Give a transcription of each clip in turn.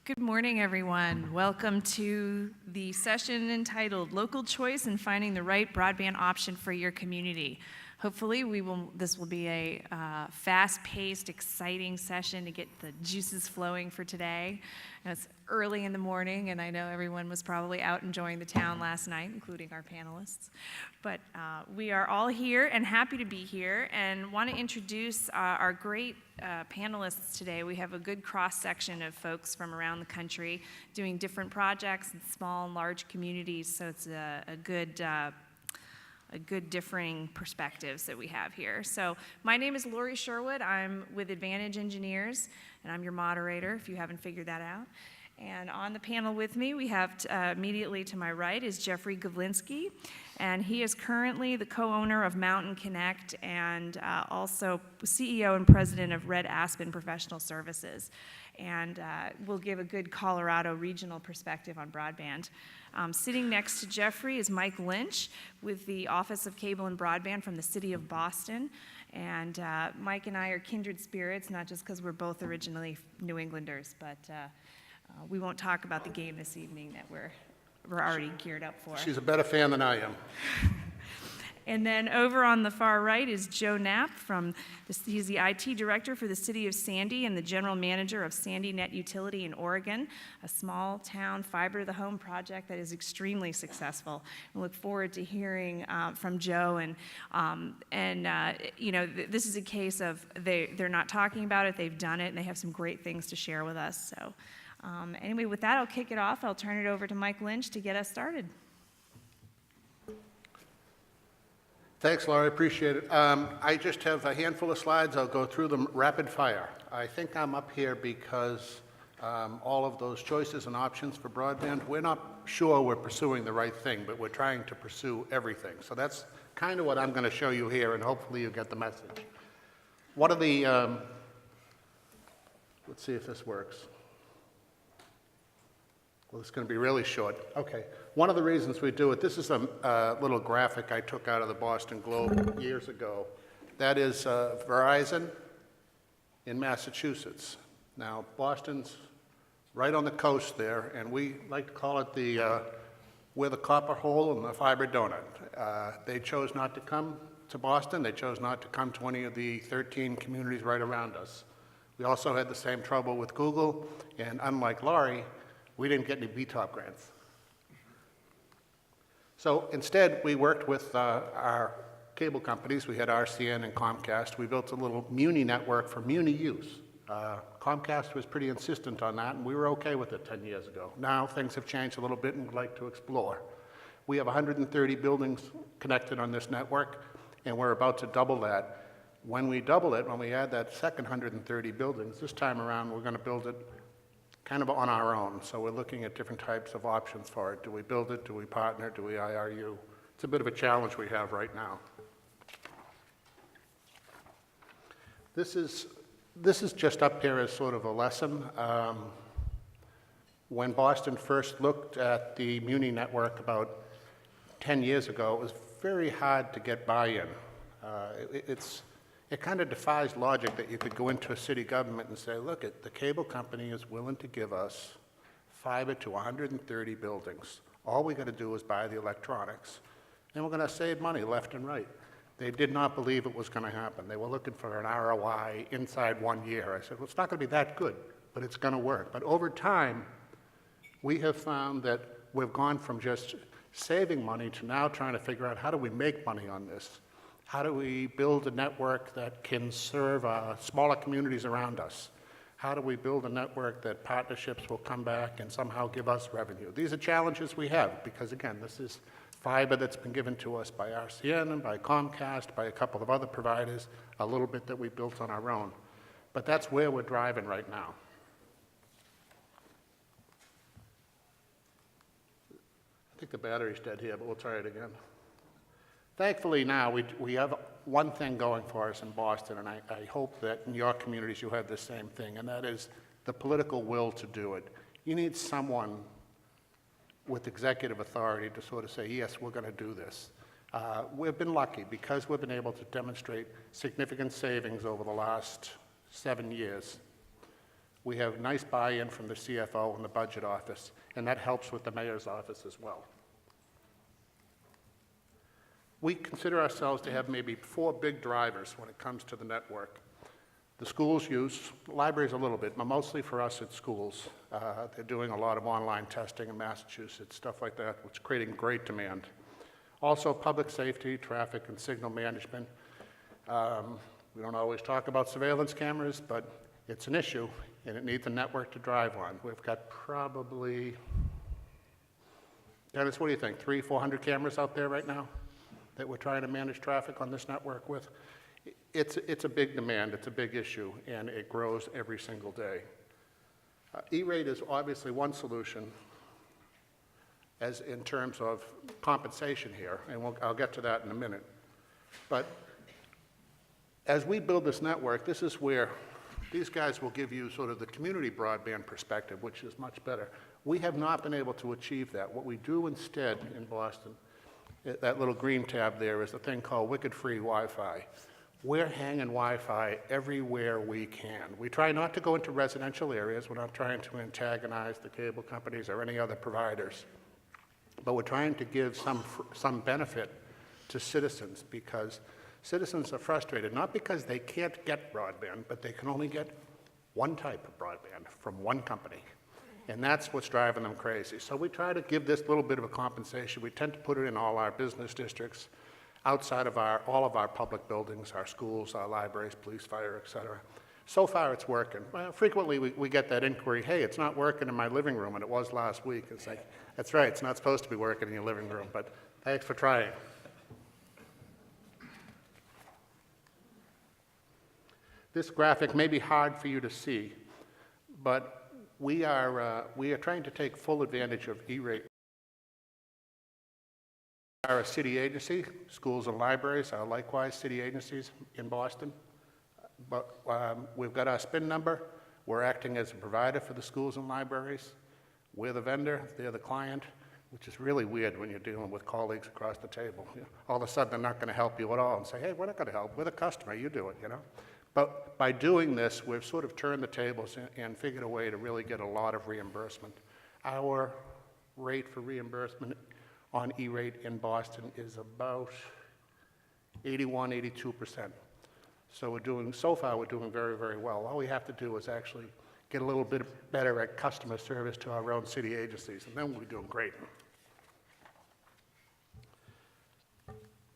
Good morning, everyone. Welcome to the session entitled Local Choice and Finding the Right Broadband Option for Your Community. Hopefully, this will be a fast-paced, exciting session to get the juices flowing for today. It's early in the morning, and I know everyone was probably out enjoying the town last night, including our panelists. But we are all here and happy to be here, and want to introduce our great panelists today. We have a good cross-section of folks from around the country doing different projects in small and large communities, so it's a good differing perspectives that we have here. So my name is Lori Sherwood. I'm with Advantage Engineers, and I'm your moderator, if you haven't figured that out. And on the panel with me, we have immediately to my right is Jeffrey Gavlinski, and he is currently the co-owner of Mountain Connect and also CEO and president of Red Aspen Professional Services. And we'll give a good Colorado regional perspective on broadband. Sitting next to Jeffrey is Mike Lynch with the Office of Cable and Broadband from the City of Boston. And Mike and I are kindred spirits, not just because we're both originally New Englanders, but we won't talk about the game this evening that we're already geared up for. She's a better fan than I am. And then over on the far right is Joe Knapp he's the IT director for the City of Sandy and the general manager of Sandy Net Utility in Oregon, a small town fiber to the home project that is extremely successful. I look forward to hearing from Joe this is a case of they're not talking about it, they've done it, and they have some great things to share with us. So anyway, with that, I'll kick it off. I'll turn it over to Mike Lynch to get us started. Thanks, Laurie. Appreciate it. I just have a handful of slides. I'll go through them rapid fire. I think I'm up here because all of those choices and options for broadband, we're not sure we're pursuing the right thing, but we're trying to pursue everything. So that's kind of what I'm going to show you here, and hopefully you get the message. What are the, let's see if this works. Well, it's going to be really short. Okay. One of the reasons we do it, this is a little graphic I took out of the Boston Globe years ago. That is Verizon in Massachusetts. Now, Boston's right on the coast there, and we like to call it we're the copper hole and the fiber donut. They chose not to come to Boston. They chose not to come to any of the 13 communities right around us. We also had the same trouble with Google, and unlike Laurie, we didn't get any BTOP grants. So instead, we worked with our cable companies. We had RCN and Comcast. We built a little Muni network for Muni use. Comcast was pretty insistent on that, and we were okay with it 10 years ago. Now things have changed a little bit, and we'd like to explore. We have 130 buildings connected on this network, and we're about to double that. When we double it, when we add that second 130 buildings, this time around, we're going to build it kind of on our own. So we're looking at different types of options for it. Do we build it? Do we partner? Do we IRU? It's a bit of a challenge we have right now. This is just up here as sort of a lesson. When Boston first looked at the Muni network about 10 years ago, it was very hard to get buy-in. It kind of defies logic that you could go into a city government and say, look, the cable company is willing to give us fiber to 130 buildings. All we got to do is buy the electronics, and we're going to save money left and right. They did not believe it was going to happen. They were looking for an ROI inside 1 year. I said, well, it's not going to be that good, but it's going to work. But over time, we have found that we've gone from just saving money to now trying to figure out how do we make money on this. How do we build a network that can serve smaller communities around us? How do we build a network that partnerships will come back and somehow give us revenue? These are challenges we have because, again, this is fiber that's been given to us by RCN and by Comcast, by a couple of other providers, a little bit that we built on our own. But that's where we're driving right now. I think the battery's dead here, but we'll try it again. Thankfully now, we have one thing going for us in Boston, and I hope that in your communities you have the same thing, and that is the political will to do it. You need someone with executive authority to sort of say, yes, we're going to do this. We've been lucky because we've been able to demonstrate significant savings over the last 7 years. We have nice buy-in from the CFO and the budget office, and that helps with the mayor's office as well. We consider ourselves to have maybe 4 big drivers when it comes to the network. The schools use, libraries a little bit, but mostly for us it's schools. They're doing a lot of online testing in Massachusetts, stuff like that, which is creating great demand. Also public safety, traffic and signal management. We don't always talk about surveillance cameras, but it's an issue and it needs a network to drive on. We've got probably, Dennis, what do you think, 300-400 cameras out there right now that we're trying to manage traffic on this network with? It's a big demand, it's a big issue, and it grows every single day. E-rate is obviously one solution as in terms of compensation here, and I'll get to that in a minute. But as we build this network, this is where these guys will give you sort of the community broadband perspective, which is much better. We have not been able to achieve that. What we do instead in Boston, that little green tab there, is a thing called wicked free Wi-Fi. We're hanging Wi-Fi everywhere we can. We try not to go into residential areas. We're not trying to antagonize the cable companies or any other providers. But we're trying to give some benefit to citizens, because citizens are frustrated, not because they can't get broadband, but they can only get one type of broadband from one company. And that's what's driving them crazy. So we try to give this little bit of a compensation. We tend to put it in all our business districts, outside of all of our public buildings, our schools, our libraries, police, fire, et cetera. So far, it's working. Well, frequently, we get that inquiry, hey, it's not working in my living room, and it was last week. It's like, that's right, it's not supposed to be working in your living room, but thanks for trying. This graphic may be hard for you to see, but we are trying to take full advantage of E-rate. We are a city agency. Schools and libraries are likewise city agencies in Boston. But we've got our SPIN number. We're acting as a provider for the schools and libraries. We're the vendor, they're the client, which is really weird when you're dealing with colleagues across the table. You know, all of a sudden, they're not going to help you at all and say, hey, we're not going to help. We're the customer. You do it, you know. But by doing this, we've sort of turned the tables and figured a way to really get a lot of reimbursement. Our rate for reimbursement on E-rate in Boston is about 81, 82%. So far we're doing very, very well. All we have to do is actually get a little bit better at customer service to our own city agencies, and then we'll be doing great.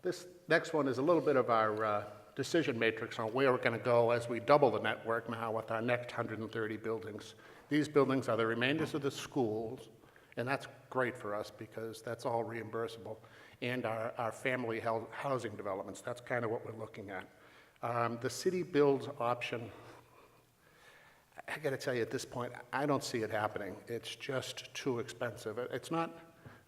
This next one is a little bit of our decision matrix on where we're going to go as we double the network now with our next 130 buildings. These buildings are the remainders of the schools, and that's great for us because that's all reimbursable, and our family housing developments. That's kind of what we're looking at. The city builds option, I got to tell you at this point, I don't see it happening. It's just too expensive. It's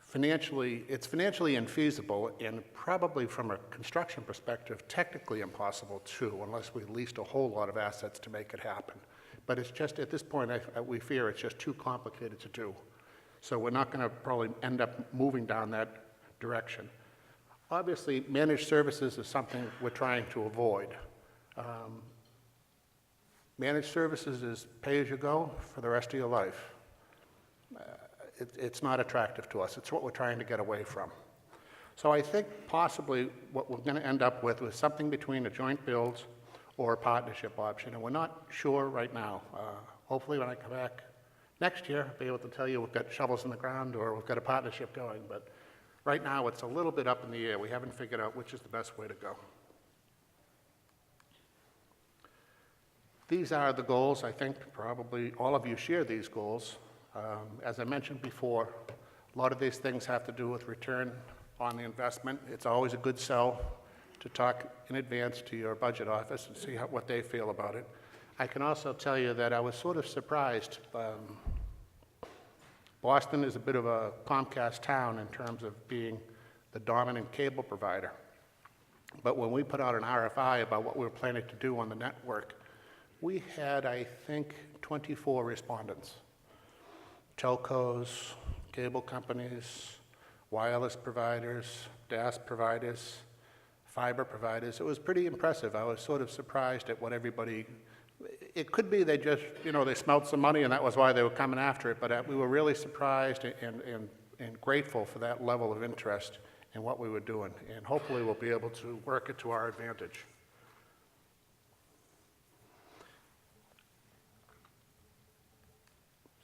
financially infeasible, and probably from a construction perspective, technically impossible too, unless we leased a whole lot of assets to make it happen. But it's just, at this point, we fear it's just too complicated to do. So we're not going to probably end up moving down that direction. Obviously, managed services is something we're trying to avoid. Managed services is pay-as-you-go for the rest of your life. It's not attractive to us. It's what we're trying to get away from. So I think possibly what we're going to end up with is something between a joint build or a partnership option, and we're not sure right now. Hopefully when I come back next year, I'll be able to tell you we've got shovels in the ground or we've got a partnership going, but right now it's a little bit up in the air. We haven't figured out which is the best way to go. These are the goals. I think probably all of you share these goals. As I mentioned before, a lot of these things have to do with return on the investment. It's always a good sell to talk in advance to your budget office and see what they feel about it. I can also tell you that I was sort of surprised. Boston is a bit of a Comcast town in terms of being the dominant cable provider. But when we put out an RFI about what we were planning to do on the network, we had, I think, 24 respondents. Telcos, cable companies, wireless providers, DAS providers, fiber providers. It was pretty impressive. I was sort of surprised at what everybody It could be they just, they smelt some money and that was why they were coming after it, but we were really surprised and grateful for that level of interest in what we were doing, and hopefully we'll be able to work it to our advantage.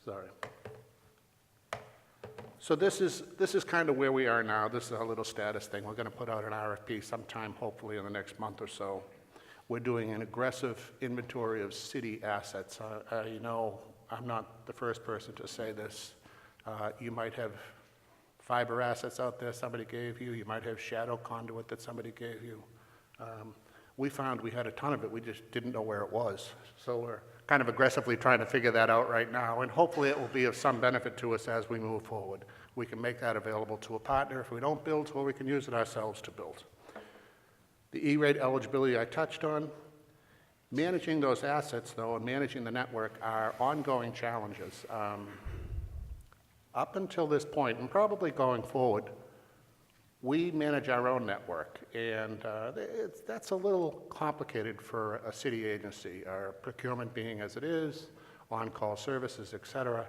Sorry. So this is kind of where we are now. This is our little status thing. We're going to put out an RFP sometime, hopefully in the next month or so. We're doing an aggressive inventory of city assets. I'm not the first person to say this. You might have fiber assets out there somebody gave you. You might have shadow conduit that somebody gave you. We found we had a ton of it. We just didn't know where it was. So we're kind of aggressively trying to figure that out right now, and hopefully it will be of some benefit to us as we move forward. We can make that available to a partner if we don't build, or we can use it ourselves to build. The E-rate eligibility I touched on. Managing those assets, though, and managing the network are ongoing challenges. Up until this point, and probably going forward, we manage our own network, and that's a little complicated for a city agency, our procurement being as it is, on-call services, et cetera.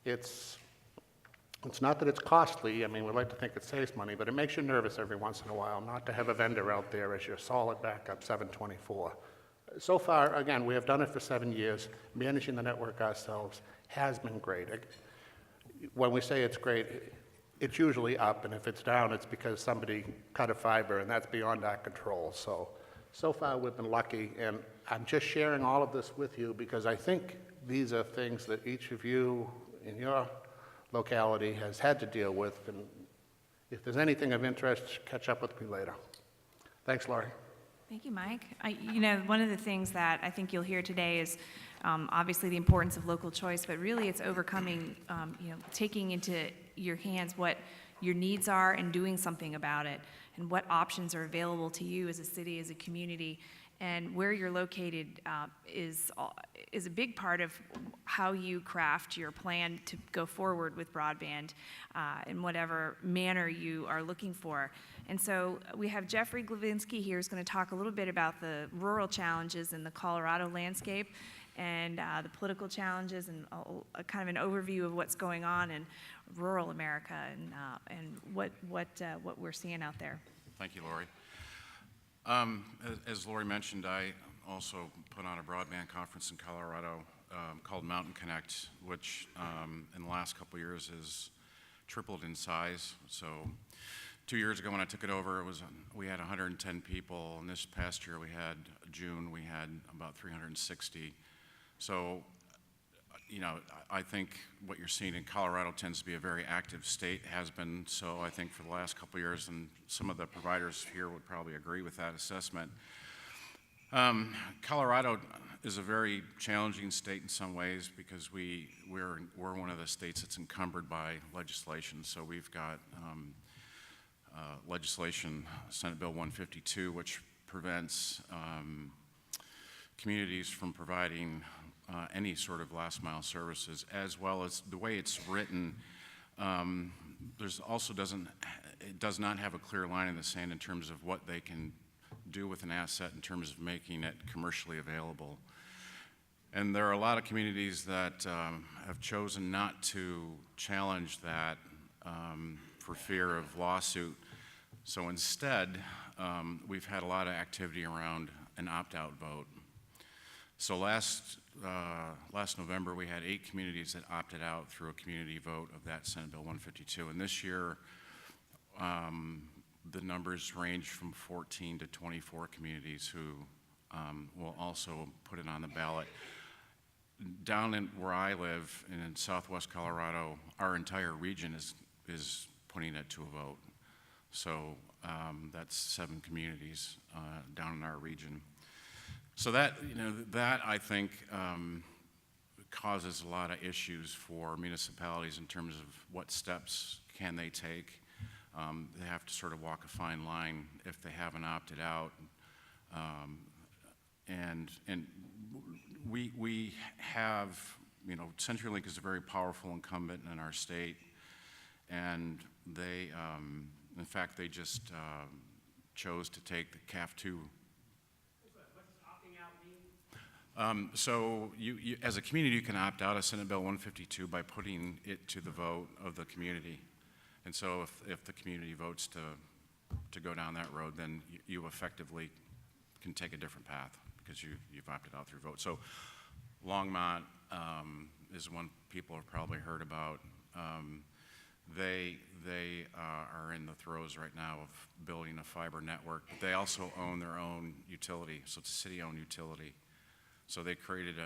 It's not that it's costly. I mean, we like to think it saves money, but it makes you nervous every once in a while not to have a vendor out there as your solid backup 7/24. So far, again, we have done it for 7 years. Managing the network ourselves has been great. When we say it's great, it's usually up, and if it's down, it's because somebody cut a fiber, and that's beyond our control. So far, we've been lucky, and I'm just sharing all of this with you because I think these are things that each of you in your locality has had to deal with, and if there's anything of interest, catch up with me later. Thanks, Laurie. Thank you, Mike. One of the things that I think you'll hear today is obviously the importance of local choice, but really it's overcoming, taking into your hands what your needs are and doing something about it, and what options are available to you as a city, as a community, and where you're located is a big part of how you craft your plan to go forward with broadband in whatever manner you are looking for. And so we have Jeffrey Gavlinski here who's going to talk a little bit about the rural challenges in the Colorado landscape and the political challenges and a kind of an overview of what's going on in rural America and what we're seeing out there. Thank you, Lori. As Lori mentioned, I also put on a broadband conference in Colorado called Mountain Connect, which in the last couple of years has tripled in size. So 2 years ago when I took it over, we had 110 people, and this past year June, we had about 360. So, I think what you're seeing in Colorado tends to be a very active state, has been so, I think, for the last couple of years, and some of the providers here would probably agree with that assessment. Colorado is a very challenging state in some ways because we're one of the states that's encumbered by legislation. So we've got legislation, Senate Bill 152, which prevents communities from providing any sort of last mile services, as well as the way it's written. It does not have a clear line in the sand in terms of what they can do with an asset in terms of making it commercially available. And there are a lot of communities that have chosen not to challenge that for fear of lawsuit. So instead, we've had a lot of activity around an opt-out vote. So last November, we had 8 communities that opted out through a community vote of that Senate Bill 152. And this year, the numbers range from 14 to 24 communities who will also put it on the ballot. Down in where I live, in southwest Colorado, our entire region is putting it to a vote. So that's 7 communities down in our region. So that I think causes a lot of issues for municipalities in terms of what steps can they take. They have to sort of walk a fine line if they haven't opted out. And we have, CenturyLink is a very powerful incumbent in our state, and they, in fact, they just chose to take the CAF2. So as a community, you can opt out of Senate Bill 152 by putting it to the vote of the community. And so if the community votes to go down that road, then you effectively can take a different path because you've opted out through vote. So Longmont is one people have probably heard about. They are in the throes right now of building a fiber network, but they also own their own utility, so it's a city-owned utility. So they created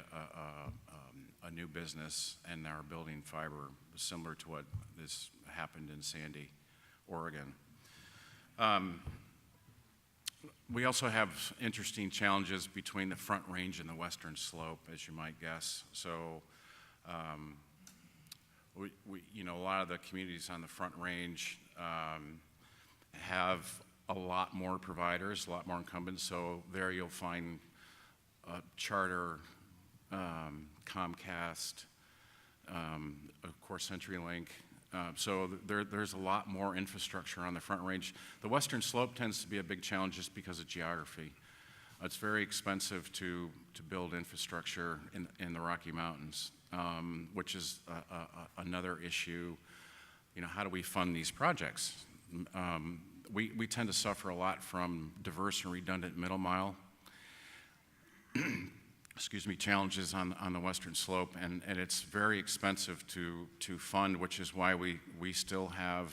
a new business and are building fiber similar to what has happened in Sandy, Oregon. We also have interesting challenges between the Front Range and the Western Slope, as you might guess. So, a lot of the communities on the Front Range have a lot more providers, a lot more incumbents. So there you'll find Charter, Comcast, of course CenturyLink. So there's a lot more infrastructure on the Front Range. The Western Slope tends to be a big challenge just because of geography. It's very expensive to build infrastructure in the Rocky Mountains, which is another issue. How do we fund these projects? We tend to suffer a lot from diverse and redundant middle mile challenges on the Western Slope, and it's very expensive to fund, which is why we still have,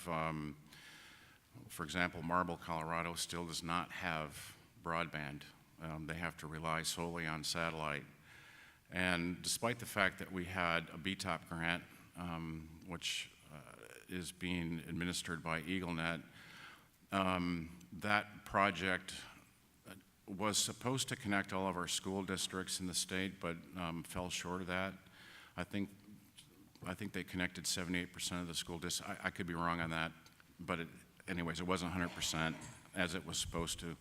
for example, Marble, Colorado still does not have broadband. They have to rely solely on satellite. And despite the fact that we had a BTOP grant, which is being administered by EagleNet, that project was supposed to connect all of our school districts in the state, but fell short of that. I think they connected 78% of the school districts. I could be wrong on that, but anyways, it wasn't 100% as it was supposed to.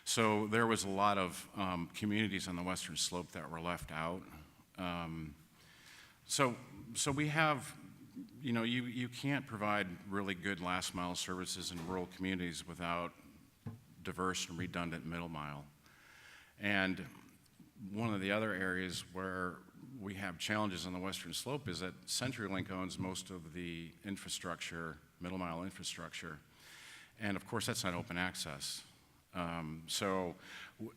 So there was a lot of communities on the Western Slope that were left out. So we have, you can't provide really good last mile services in rural communities without diverse and redundant middle mile. And one of the other areas where we have challenges on the Western Slope is that CenturyLink owns most of the infrastructure, middle mile infrastructure. And of course, that's not open access. So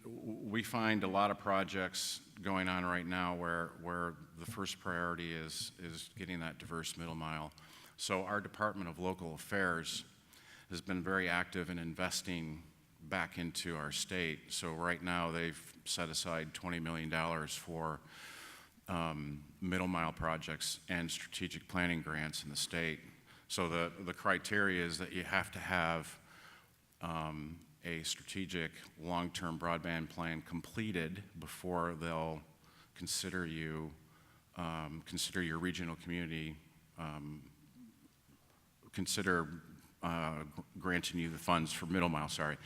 we find a lot of projects going on right now where the first priority is getting that diverse middle mile. So our Department of Local Affairs has been very active in investing back into our state. So right now they've set aside $20 million for middle mile projects and strategic planning grants in the state. So the criteria is that you have to have a strategic long-term broadband plan completed before they'll consider you, consider your regional community, consider granting you the funds for middle mile, sorry.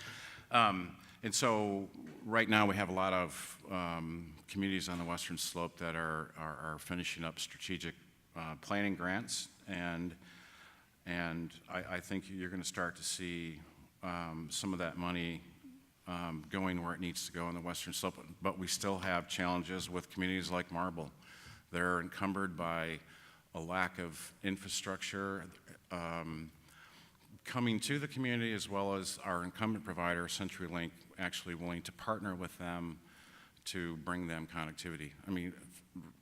And so right now we have a lot of communities on the Western Slope that are finishing up strategic planning grants, and I think you're going to start to see some of that money going where it needs to go on the Western Slope, but we still have challenges with communities like Marble. They're encumbered by a lack of infrastructure coming to the community, as well as our incumbent provider, CenturyLink, actually willing to partner with them to bring them connectivity. I mean,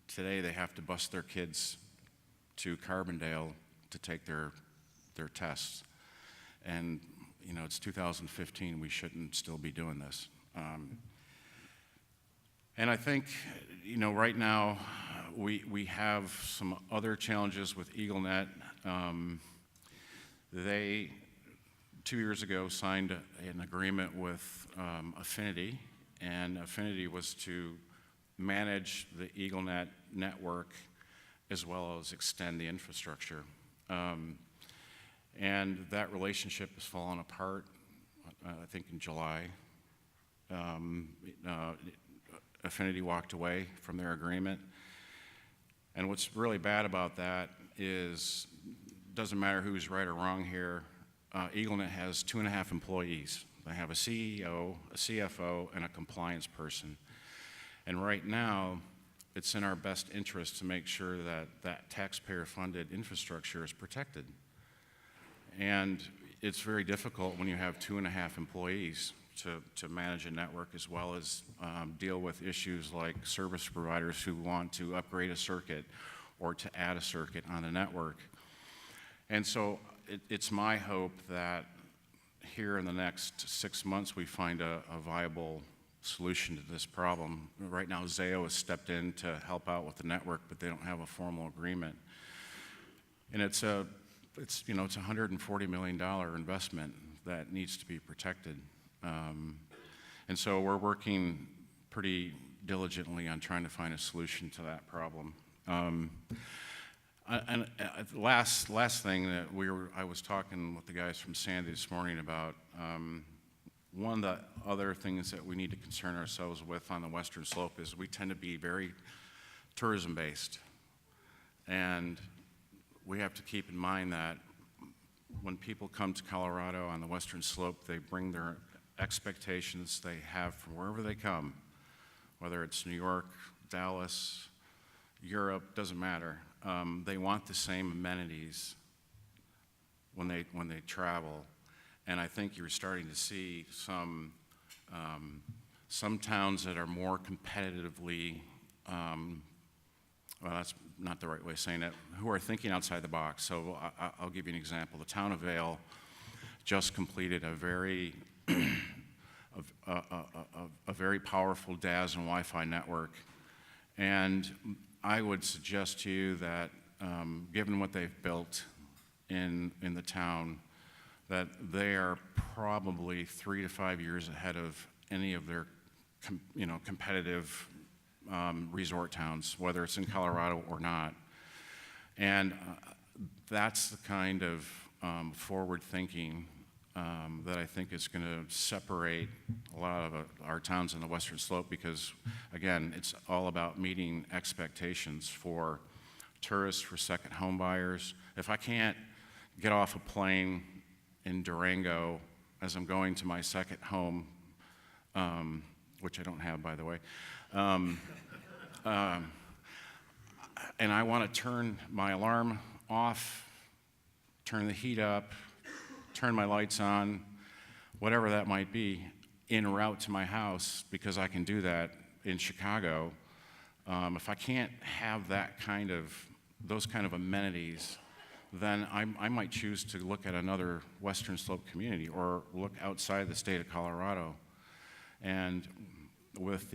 today they have to bus their kids to Carbondale to take their tests. And, it's 2015, we shouldn't still be doing this. And I think, right now we have some other challenges with EagleNet. They, 2 years ago, signed an agreement with Affinity, and Affinity was to manage the EagleNet network as well as extend the infrastructure. And that relationship has fallen apart, I think in July. Affinity walked away from their agreement. And what's really bad about that is, doesn't matter who's right or wrong here, EagleNet has 2.5 employees. They have a CEO, a CFO, and a compliance person. And right now, it's in our best interest to make sure that that taxpayer-funded infrastructure is protected. And it's very difficult when you have 2.5 employees to manage a network, as well as deal with issues like service providers who want to upgrade a circuit or to add a circuit on the network. And so it's my hope that here in the next 6 months we find a viable solution to this problem. Right now, Zayo has stepped in to help out with the network, but they don't have a formal agreement. And it's a $140 million investment that needs to be protected. And so we're working pretty diligently on trying to find a solution to that problem. Last thing that I was talking with the guys from Sandy this morning about. One of the other things that we need to concern ourselves with on the Western Slope is we tend to be very tourism-based. And we have to keep in mind that when people come to Colorado on the Western Slope, they bring their expectations they have from wherever they come, whether it's New York, Dallas, Europe, doesn't matter. They want the same amenities when they travel. And I think you're starting to see some towns that are more competitively, well, that's not the right way of saying it, who are thinking outside the box. So I'll give you an example. The town of Vail just completed a very powerful DAS and Wi-Fi network. And I would suggest to you that given what they've built in the town, that they are probably 3 to 5 years ahead of any of their competitive resort towns, whether it's in Colorado or not. And that's the kind of forward thinking that I think is going to separate a lot of our towns in the Western Slope, because again, it's all about meeting expectations for tourists, for second home buyers. If I can't get off a plane in Durango as I'm going to my second home, which I don't have, by the way, and I want to turn my alarm off, turn the heat up, turn my lights on, whatever that might be, en route to my house, because I can do that in Chicago. If I can't have those kind of amenities, then I might choose to look at another Western Slope community or look outside the state of Colorado. And with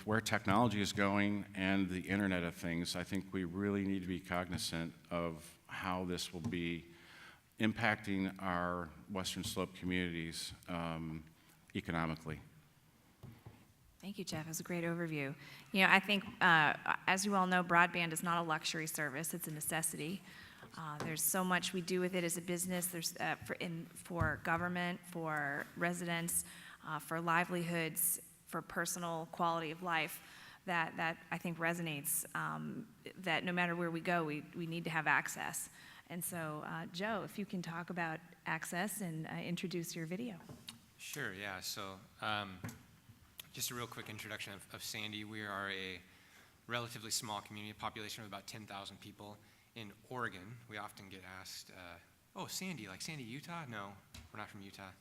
where technology is going and the Internet of Things, I think we really need to be cognizant of how this will be impacting our Western Slope communities economically. Thank you, Jeff. That was a great overview. I think, as you all know, broadband is not a luxury service. It's a necessity. There's so much we do with it as a business. There's for government, for residents, for livelihoods, for personal quality of life, that I think resonates, that no matter where we go, we need to have access. And so, Joe, if you can talk about access and introduce your video. Sure, yeah. So just a real quick introduction of Sandy. We are a relatively small community, a population of about 10,000 people in Oregon. We often get asked, oh, Sandy, like Sandy, Utah? No, we're not from Utah.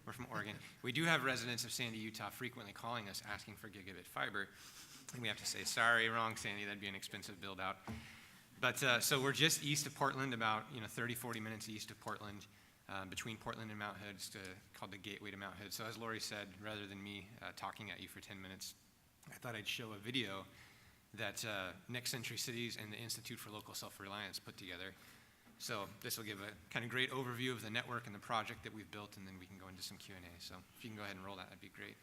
We're from Oregon. We do have residents of Sandy, Utah frequently calling us asking for gigabit fiber. And we have to say, sorry, wrong, Sandy, that'd be an expensive build out. But so we're just east of Portland, about 30, 40 minutes east of Portland, between Portland and Mount Hood, called the Gateway to Mount Hood. So as Lori said, rather than me talking at you for 10 minutes, I thought I'd show a video that Next Century Cities and the Institute for Local Self-Reliance put together. So this will give a kind of great overview of the network and the project that we've built, and then we can go into some Q&A. So if you can go ahead and roll that, that'd be great.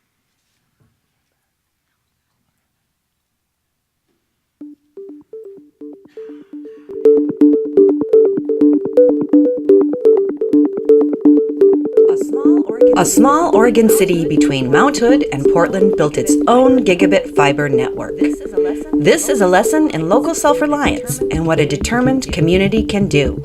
A small Oregon city between Mount Hood and Portland built its own gigabit fiber network. This is a lesson in local self-reliance and what a determined community can do.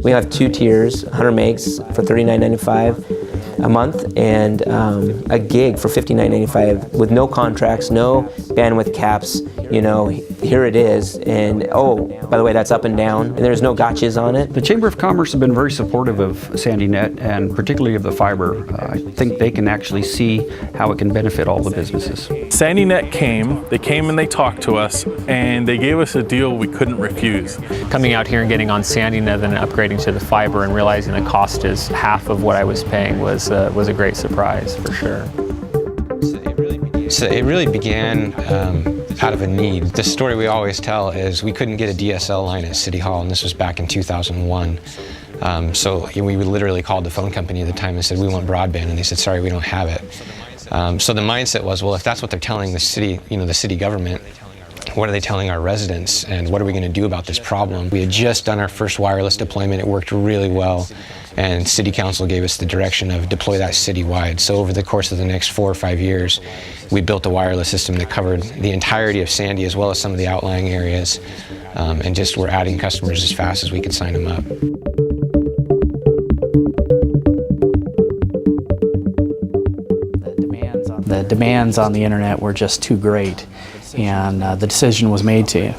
We have 2 tiers, 100 megs for $39.95 a month, and a gig for $59.95 with no contracts, no bandwidth caps. You know, here it is, and oh, by the way, that's up and down, and there's no gotchas on it. The Chamber of Commerce has been very supportive of SandyNet, and particularly of the fiber. I think they can actually see how it can benefit all the businesses. SandyNet came and they talked to us, and they gave us a deal we couldn't refuse. Coming out here and getting on SandyNet and upgrading to the fiber and realizing the cost is half of what I was paying was a great surprise, for sure. So it really began out of a need. The story we always tell is we couldn't get a DSL line at City Hall, and this was back in 2001. So we literally called the phone company at the time and said, we want broadband, and they said, sorry, we don't have it. So the mindset was, well, if that's what they're telling the city, the city government, what are they telling our residents, and what are we going to do about this problem? We had just done our first wireless deployment. It worked really well, and City Council gave us the direction of deploy that citywide. So over the course of the next 4 or 5 years, we built a wireless system that covered the entirety of Sandy as well as some of the outlying areas, and just we're adding customers as fast as we could sign them up. The demands on the internet were just too great, and the decision was made to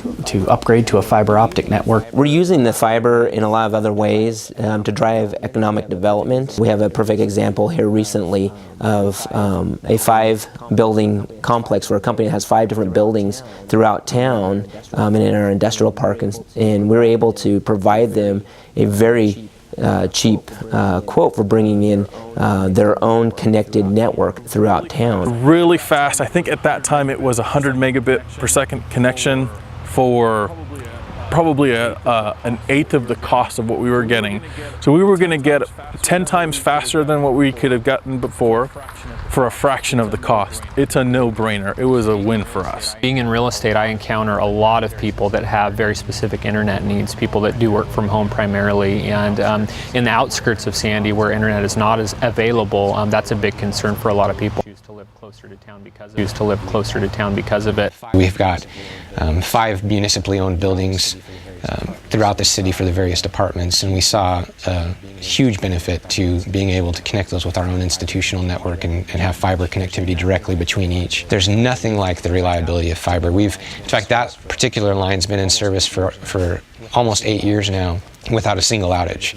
upgrade to a fiber optic network. We're using the fiber in a lot of other ways to drive economic development. We have a perfect example here recently of a 5-building complex where a company has 5 different buildings throughout town and in our industrial park, and we're able to provide them a very cheap quote for bringing in their own connected network throughout town. Really fast. I think at that time it was 100 megabit per second connection for probably an eighth of the cost of what we were getting. So we were going to get 10 times faster than what we could have gotten before for a fraction of the cost. It's a no-brainer. It was a win for us. Being in real estate, I encounter a lot of people that have very specific internet needs, people that do work from home primarily, and in the outskirts of Sandy where internet is not as available, that's a big concern for a lot of people. Choose to live closer to town because of it. We've got 5 municipally owned buildings throughout the city for the various departments, and we saw a huge benefit to being able to connect those with our own institutional network and have fiber connectivity directly between each. There's nothing like the reliability of fiber. In fact, that particular line's been in service for almost 8 years now without a single outage.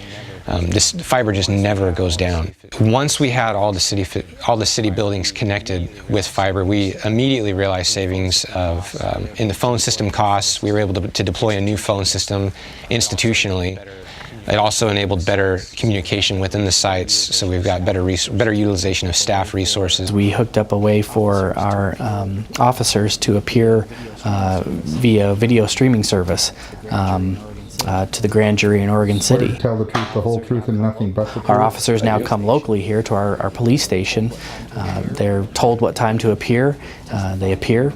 This fiber just never goes down. Once we had all the city buildings connected with fiber, we immediately realized savings of in the phone system costs. We were able to deploy a new phone system institutionally. It also enabled better communication within the sites, so we've got better utilization of staff resources. We hooked up a way for our officers to appear via video streaming service to the grand jury in Oregon City. Tell the truth, the whole truth, and nothing but the truth. Our officers now come locally here to our police station. They're told what time to appear. They appear,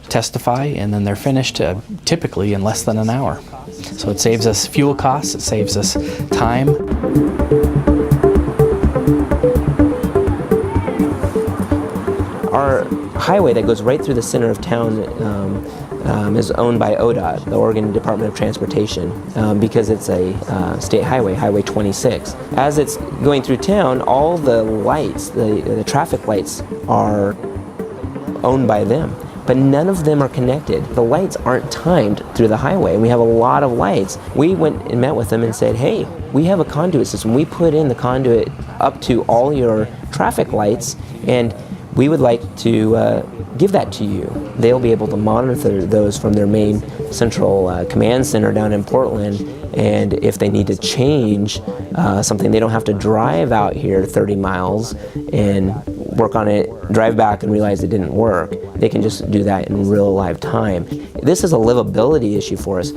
testify, and then they're finished typically in less than an hour. So it saves us fuel costs, it saves us time. Our highway that goes right through the center of town is owned by ODOT, the Oregon Department of Transportation, because it's a state highway, Highway 26. As it's going through town, all the lights, the traffic lights, are owned by them, but none of them are connected. The lights aren't timed through the highway. We have a lot of lights. We went and met with them and said, hey, we have a conduit system. We put in the conduit up to all your traffic lights, and we would like to give that to you. They'll be able to monitor those from their main central command center down in Portland, and if they need to change something, they don't have to drive out here 30 miles and work on it, drive back and realize it didn't work. They can just do that in real live time. This is a livability issue for us.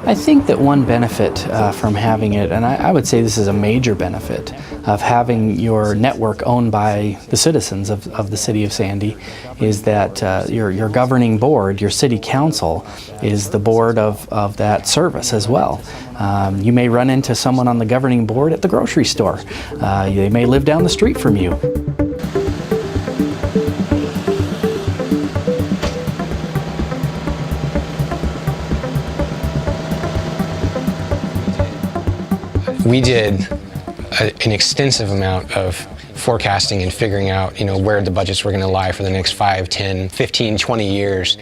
I think that one benefit from having it, and I would say this is a major benefit, of having your network owned by the citizens of the city of Sandy, is that your governing board, your city council, is the board of that service as well. You may run into someone on the governing board at the grocery store. They may live down the street from you. we did an extensive amount of forecasting and figuring out, where the budgets were going to lie for the next 5, 10, 15, 20 years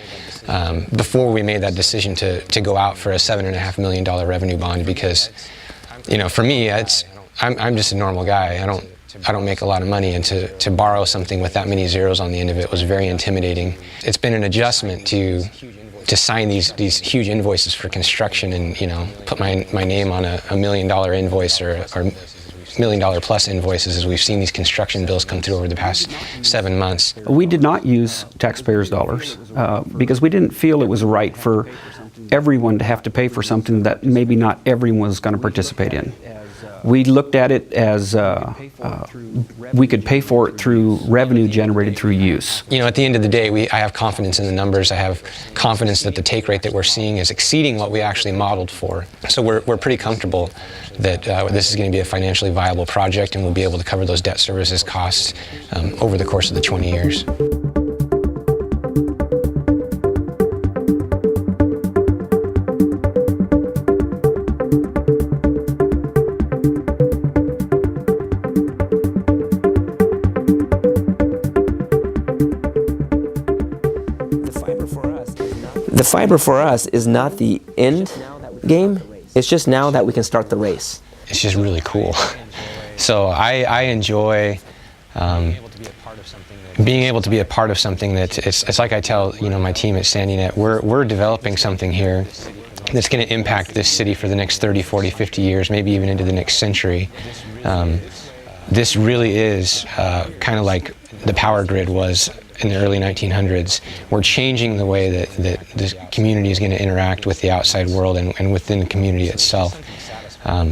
before we made that decision to go out for a $7.5 million revenue bond. Because, for me, I'm just a normal guy. I don't make a lot of money, and to borrow something with that many zeros on the end of it was very intimidating. It's been an adjustment to sign these huge invoices for construction and, put my name on a $1 million invoice or $1 million plus invoices as we've seen these construction bills come through over the past 7 months. We did not use taxpayers' dollars because we didn't feel it was right for everyone to have to pay for something that maybe not everyone was going to participate in. We looked at it as we could pay for it through revenue generated through use. At the end of the day, I have confidence in the numbers. I have confidence that the take rate that we're seeing is exceeding what we actually modeled for. So we're pretty comfortable that this is going to be a financially viable project, and we'll be able to cover those debt services costs over the course of the 20 years. The fiber for us is not the end game. It's just now that we can start the race. It's just really cool. So I enjoy being able to be a part of something that it's like I tell my team at SandyNet, we're developing something here that's going to impact this city for the next 30, 40, 50 years, maybe even into the next century. This really is kind of like the power grid was in the early 1900s. We're changing the way that the community is going to interact with the outside world and within the community itself.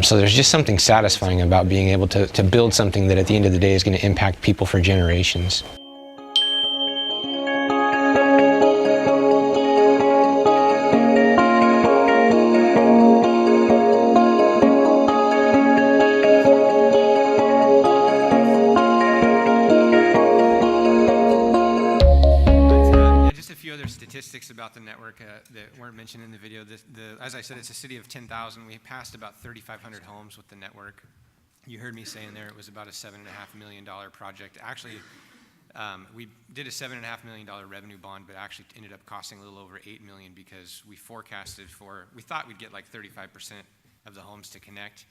So there's just something satisfying about being able to build something that at the end of the day is going to impact people for generations. Statistics about the network that weren't mentioned in the video. As I said, it's a city of 10,000. We passed about 3,500 homes with the network. You heard me saying there it was about a $7.5 million project. Actually, we did a $7.5 million revenue bond, but actually ended up costing a little over $8 million because we forecasted we thought we'd get like 35% of the homes to connect,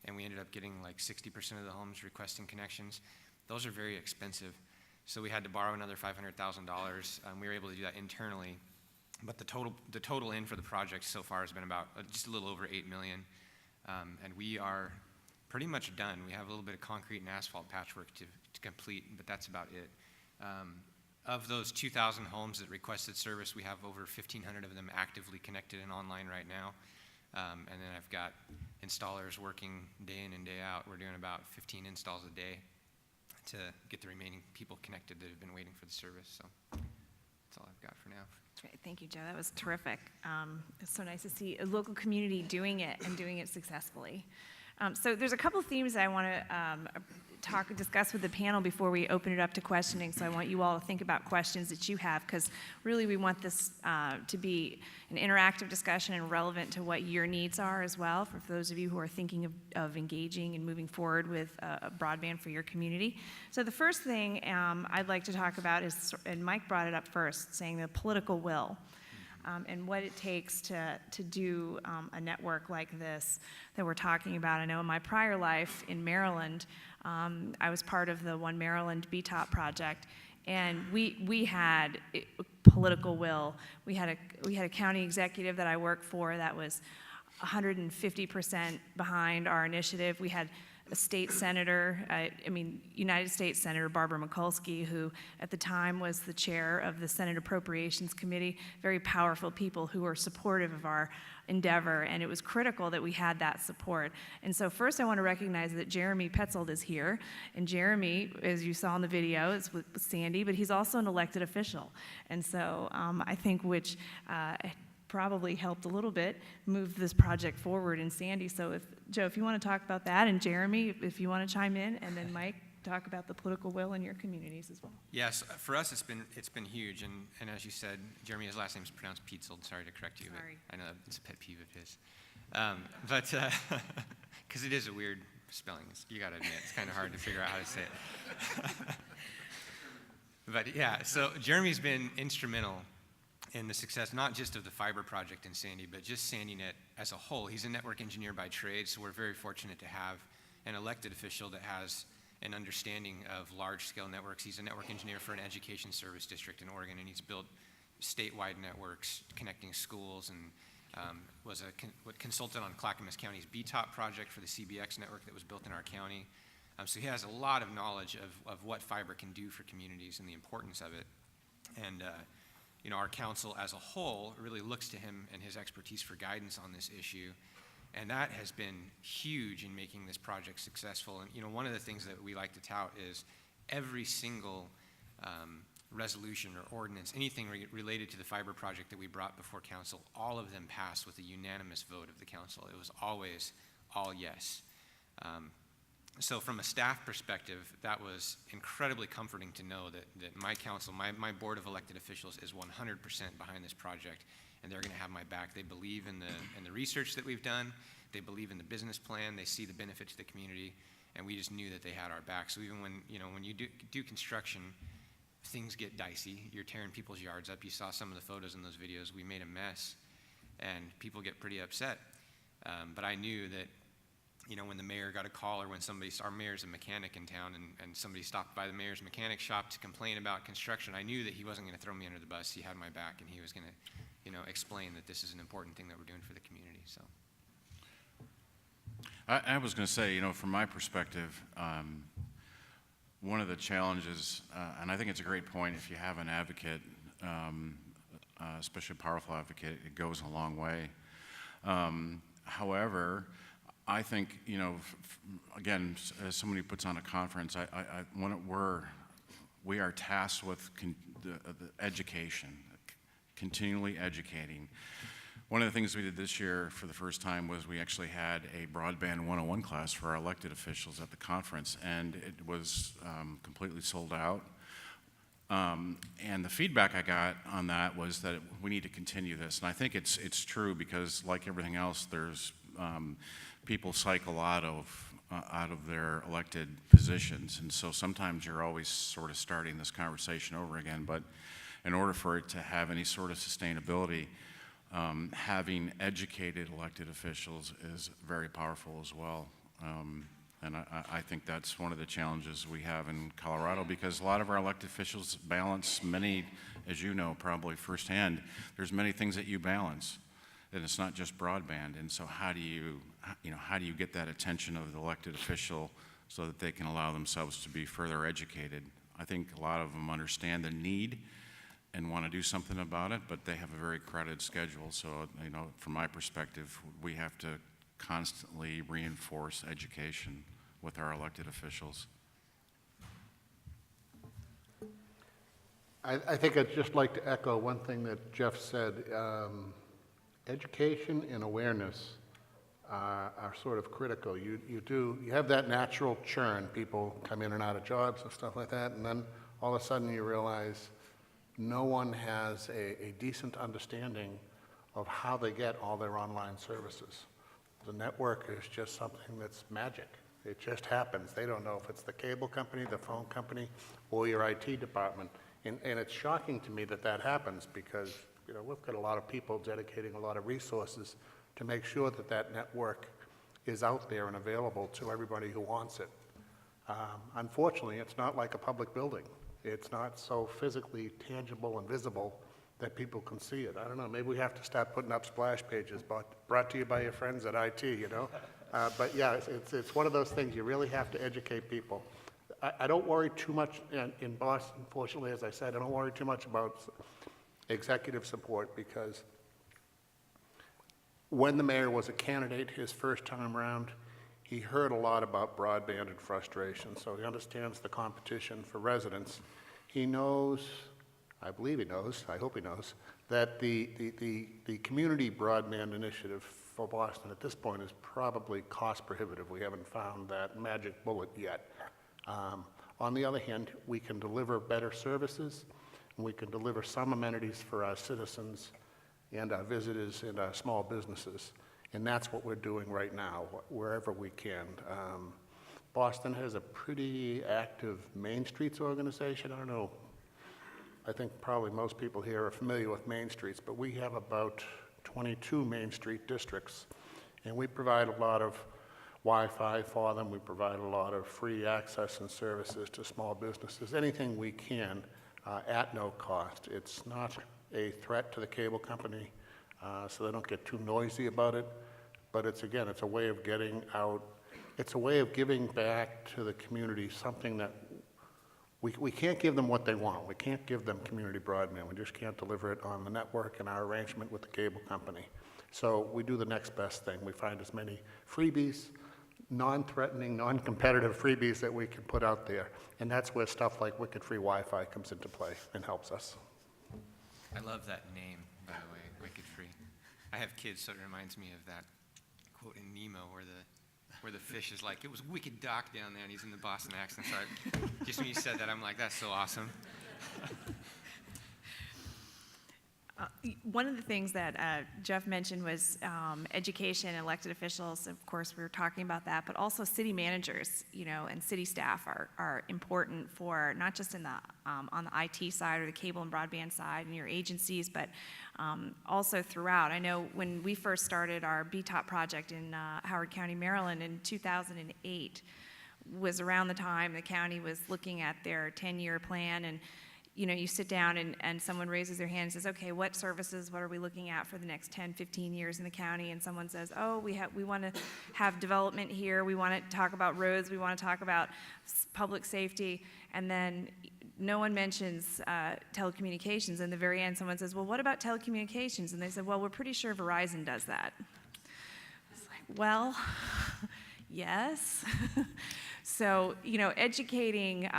and we ended up getting like 60% of the homes requesting connections. Those are very expensive. So we had to borrow another $500,000. We were able to do that internally, but the total in for the project so far has been about just a little over $8 million, and we are pretty much done. We have a little bit of concrete and asphalt patchwork to complete, but that's about it. Of those 2,000 homes that requested service, we have over 1,500 of them actively connected and online right now, and then I've got installers working day in and day out. We're doing about 15 installs a day to get the remaining people connected that have been waiting for the service. So that's all I've got for now. Great. Thank you, Joe. That was terrific. It's so nice to see a local community doing it and doing it successfully. So there's a couple themes I want to discuss with the panel before we open it up to questioning. So I want you all to think about questions that you have, because really we want this to be an interactive discussion and relevant to what your needs are as well, for those of you who are thinking of engaging and moving forward with broadband for your community. So the first thing I'd like to talk about is, and Mike brought it up first, saying the political will. And what it takes to do a network like this that we're talking about. I know in my prior life in Maryland, I was part of the One Maryland BTOP project, and we had political will. We had a county executive that I worked for that was 150% behind our initiative. We had a state senator, United States Senator Barbara Mikulski, who at the time was the chair of the Senate Appropriations Committee, very powerful people who were supportive of our endeavor, and it was critical that we had that support. And so first I want to recognize that Jeremy Petzold is here, and Jeremy, as you saw in the video, is with Sandy, but he's also an elected official. And so I think which probably helped a little bit move this project forward in Sandy. So Joe, if you want to talk about that, and Jeremy, if you want to chime in, and then Mike, talk about the political will in your communities as well. Yes, for us it's been huge, and as you said, Jeremy, his last name is pronounced Petzold. Sorry to correct you, but I know it's a pet peeve of his. But because it is a weird spelling, you got to admit, it's kind of hard to figure out how to say it. But yeah, so Jeremy's been instrumental in the success, not just of the fiber project in Sandy, but just SandyNet as a whole. He's a network engineer by trade, so we're very fortunate to have an elected official that has an understanding of large-scale networks. He's a network engineer for an education service district in Oregon, and he's built statewide networks connecting schools, and was a consultant on Clackamas County's BTOP project for the CBX network that was built in our county. So he has a lot of knowledge of what fiber can do for communities and the importance of it. And you know, our council as a whole really looks to him and his expertise for guidance on this issue. And that has been huge in making this project successful. And you know, one of the things that we like to tout is every single resolution or ordinance, anything related to the fiber project that we brought before council, all of them passed with a unanimous vote of the council. It was always all yes. So from a staff perspective, that was incredibly comforting to know that my council, my board of elected officials is 100% behind this project, and they're going to have my back. They believe in the research that we've done. They believe in the business plan. They see the benefit to the community, and we just knew that they had our back. So even when you do construction, things get dicey. You're tearing people's yards up. You saw some of the photos in those videos. We made a mess, and people get pretty upset. But I knew that, you know, when the mayor got a call, or when our mayor's a mechanic in town, and somebody stopped by the mayor's mechanic shop to complain about construction, I knew that he wasn't going to throw me under the bus. He had my back, and he was going to, you know, explain that this is an important thing that we're doing for the community. So I was going to say, you know, from my perspective, one of the challenges, and I think it's a great point, if you have an advocate, especially a powerful advocate, it goes a long way. However, I think, you know, again, as somebody who puts on a conference, we are tasked with the education, continually educating. One of the things we did this year for the first time was we actually had a Broadband 101 class for our elected officials at the conference, and it was completely sold out. And the feedback I got on that was that we need to continue this, and I think it's true, because like everything else, there's people cycle out of their elected positions, and so sometimes you're always sort of starting this conversation over again. But in order for it to have any sort of sustainability, having educated elected officials is very powerful as well. And I think that's one of the challenges we have in Colorado, because a lot of our elected officials balance many, as you know probably firsthand, there's many things that you balance, and it's not just broadband. And so how do you get that attention of the elected official so that they can allow themselves to be further educated? I think a lot of them understand the need and want to do something about it, but they have a very crowded schedule. So, you know, from my perspective, we have to constantly reinforce education with our elected officials. I think I'd just like to echo one thing that Jeff said. Education and awareness are sort of critical. You have that natural churn. People come in and out of jobs and stuff like that, and then all of a sudden you realize no one has a decent understanding of how they get all their online services. The network is just something that's magic. It just happens. They don't know if it's the cable company, the phone company, or your IT department. And it's shocking to me that that happens, because, you know, we've got a lot of people dedicating a lot of resources to make sure that that network is out there and available to everybody who wants it. Unfortunately, it's not like a public building. It's not so physically tangible and visible that people can see it. I don't know, maybe we have to start putting up splash pages, brought to you by your friends at IT, you know? But yeah, it's one of those things you really have to educate people. I don't worry too much in Boston, fortunately, as I said, I don't worry too much about executive support, because when the mayor was a candidate his first time around, he heard a lot about broadband and frustration, so he understands the competition for residents. He knows, I believe he knows, I hope he knows, that the community broadband initiative for Boston at this point is probably cost prohibitive. We haven't found that magic bullet yet. On the other hand, we can deliver better services, and we can deliver some amenities for our citizens and our visitors and our small businesses. And that's what we're doing right now, wherever we can. Boston has a pretty active Main Streets organization. I don't know, I think probably most people here are familiar with Main Streets, but we have about 22 Main Street districts, and we provide a lot of Wi-Fi for them. We provide a lot of free access and services to small businesses, anything we can at no cost. It's not a threat to the cable company, so they don't get too noisy about it, but it's, again, it's a way of getting out. It's a way of giving back to the community something that we can't give them what they want. We can't give them community broadband. We just can't deliver it on the network and our arrangement with the cable company. So we do the next best thing. We find as many freebies, non-threatening, non-competitive freebies that we can put out there. And that's where stuff like Wicked Free Wi-Fi comes into play and helps us. I love that name, by the way, Wicked Free. I have kids, so it reminds me of that quote in Nemo where the fish is like, it was wicked dark down there, and he's in the Boston accent. So just when you said that, I'm like, that's so awesome. One of the things that Jeff mentioned was education, elected officials. Of course, we were talking about that, but also city managers, and city staff are important for not just in the on the IT side or the cable and broadband side and your agencies, but also throughout. I know when we first started our BTOP project in Howard County, Maryland, in 2008, was around the time the county was looking at their 10-year plan, and you sit down and someone raises their hand and says, okay, what services, what are we looking at for the next 10, 15 years in the county? And someone says, oh, we want to have development here, we want to talk about roads, we want to talk about public safety, and then no one mentions telecommunications. And at the very end, someone says, well, what about telecommunications? And they said, well, we're pretty sure Verizon does that. It's like, well, yes. So, educating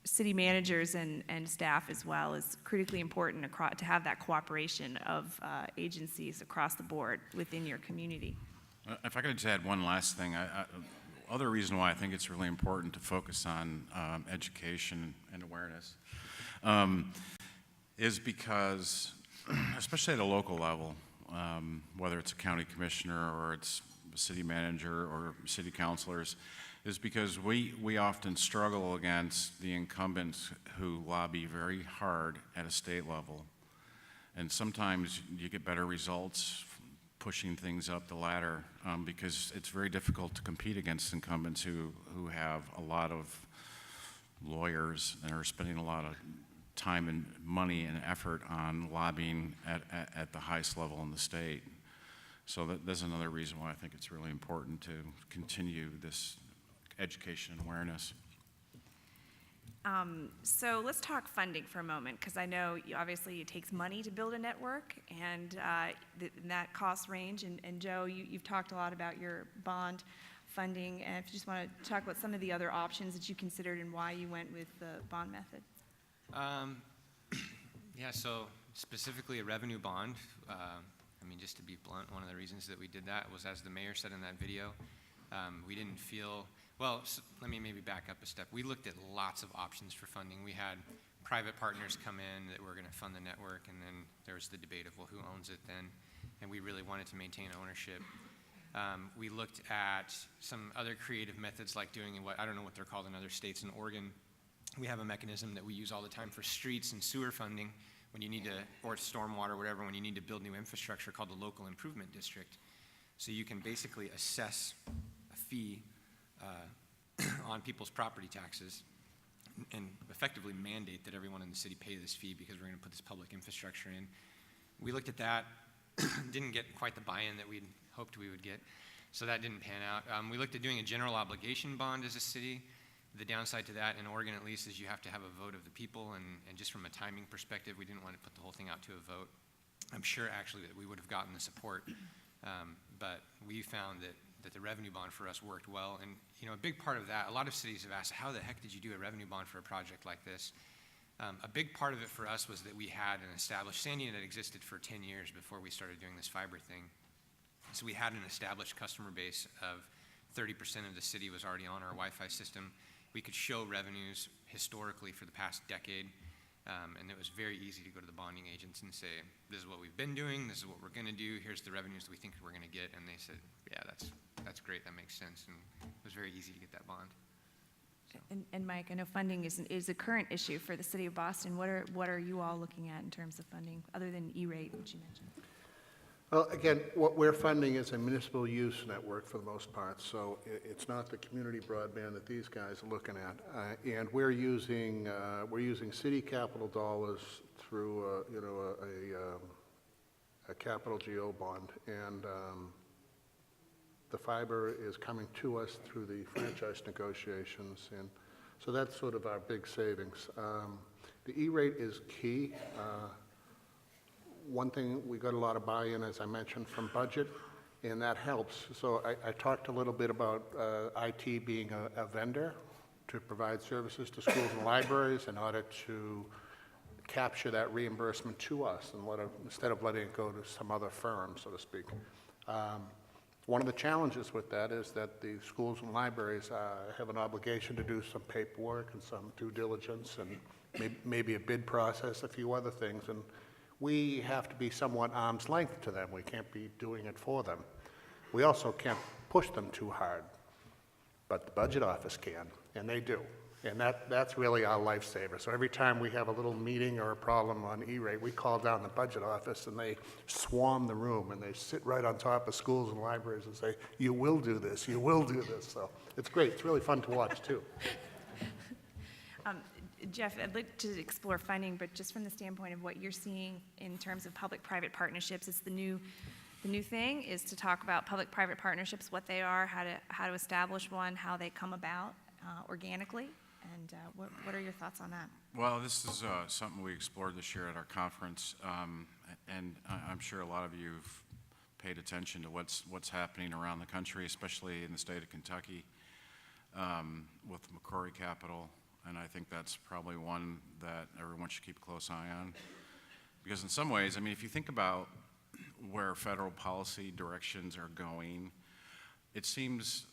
city managers and staff as well is critically important to have that cooperation of agencies across the board within your community. If I could just add one last thing, other reason why I think it's really important to focus on education and awareness is because, especially at a local level, whether it's a county commissioner or it's a city manager or city councilors, is because we often struggle against the incumbents who lobby very hard at a state level. And sometimes you get better results pushing things up the ladder because it's very difficult to compete against incumbents who have a lot of lawyers and are spending a lot of time and money and effort on lobbying at the highest level in the state. So that's another reason why I think it's really important to continue this education and awareness. So let's talk funding for a moment, because I know obviously it takes money to build a network, and that cost range. And Joe, you've talked a lot about your bond funding, and if you just want to talk about some of the other options that you considered and why you went with the bond method. Yeah, so specifically a revenue bond. Just to be blunt, one of the reasons that we did that was, as the mayor said in that video, we didn't feel. Well, so let me maybe back up a step. We looked at lots of options for funding. We had private partners come in that were going to fund the network, and then there was the debate of, well, who owns it then? And we really wanted to maintain ownership. We looked at some other creative methods, like doing what, I don't know what they're called in other states. In Oregon, we have a mechanism that we use all the time for streets and sewer funding when you need to, or stormwater, whatever, when you need to build new infrastructure, called the local improvement district. So you can basically assess a fee on people's property taxes and effectively mandate that everyone in the city pay this fee because we're going to put this public infrastructure in. We looked at that, didn't get quite the buy-in that we'd hoped we would get, so that didn't pan out. We looked at doing a general obligation bond as a city. The downside to that, in Oregon at least, is you have to have a vote of the people, and just from a timing perspective, we didn't want to put the whole thing out to a vote. I'm sure actually that we would have gotten the support, but we found that the revenue bond for us worked well. And a big part of that, a lot of cities have asked, how the heck did you do a revenue bond for a project like this? A big part of it for us was that we had an established, Sandy had existed for 10 years before we started doing this fiber thing. So we had an established customer base of 30% of the city was already on our Wi-Fi system. We could show revenues historically for the past decade. And it was very easy to go to the bonding agents and say, this is what we've been doing, this is what we're gonna do, here's the revenues that we think we're gonna get. And they said, yeah, that's great, that makes sense. And it was very easy to get that bond. And Mike, I know funding is a current issue for the city of Boston. What are you all looking at in terms of funding, other than E-rate, which you mentioned? Well, again, what we're funding is a municipal use network for the most part, so it's not the community broadband that these guys are looking at. And we're using city capital dollars through, a capital GO bond, and the fiber is coming to us through the franchise negotiations, and so that's sort of our big savings. The E-rate is key. One thing, we got a lot of buy-in, as I mentioned, from budget, and that helps. So I talked a little bit about IT being a vendor to provide services to schools and libraries in order to capture that reimbursement to us and instead of letting it go to some other firm, so to speak. One of the challenges with that is that the schools and libraries have an obligation to do some paperwork and some due diligence and maybe a bid process, a few other things, and we have to be somewhat arm's length to them. We can't be doing it for them. We also can't push them too hard, but the budget office can, and they do. And that's really our lifesaver. So every time we have a little meeting or a problem on E-rate, we call down the budget office and they swarm the room and they sit right on top of schools and libraries and say, you will do this, you will do this. So it's great, it's really fun to watch too. Jeff, I'd like to explore funding, but just from the standpoint of what you're seeing in terms of public-private partnerships, it's the new thing is to talk about public-private partnerships, what they are, how to establish one, how they come about organically, and what are your thoughts on that? Well, this is something we explored this year at our conference, and I'm sure a lot of you have paid attention to what's happening around the country, especially in the state of Kentucky, with Macquarie Capital. And I think that's probably one that everyone should keep a close eye on. Because in some ways, I mean, if you think about where federal policy directions are going, it seems,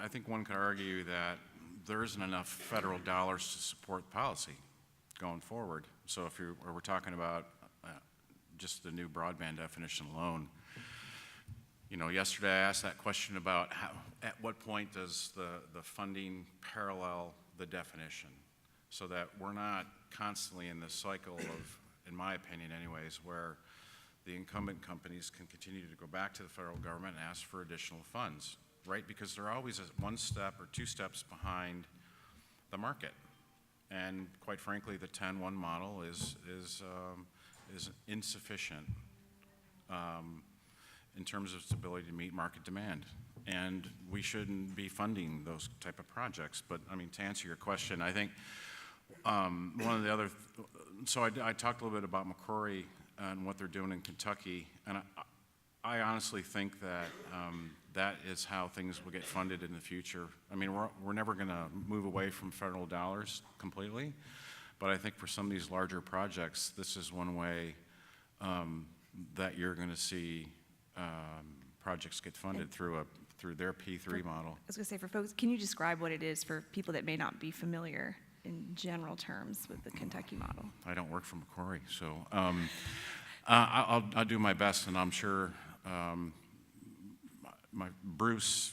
I think one could argue that there isn't enough federal dollars to support policy going forward. So if we're talking about just the new broadband definition alone, yesterday I asked that question about at what point does the funding parallel the definition, so that we're not constantly in this cycle of, in my opinion anyways, where the incumbent companies can continue to go back to the federal government and ask for additional funds, right? Because they're always one step or two steps behind the market. And quite frankly, the 10-1 model is insufficient in terms of its ability to meet market demand. And we shouldn't be funding those type of projects. But I mean, to answer your question, I think one of the other, so I talked a little bit about Macquarie and what they're doing in Kentucky, and I honestly think that that is how things will get funded in the future. I mean, we're never going to move away from federal dollars completely, but I think for some of these larger projects, this is one way that you're going to see projects get funded through their P3 model. I was going to say, for folks, can you describe what it is for people that may not be familiar in general terms with the Kentucky model? I don't work for Macquarie, so I'll do my best, and I'm sure my Bruce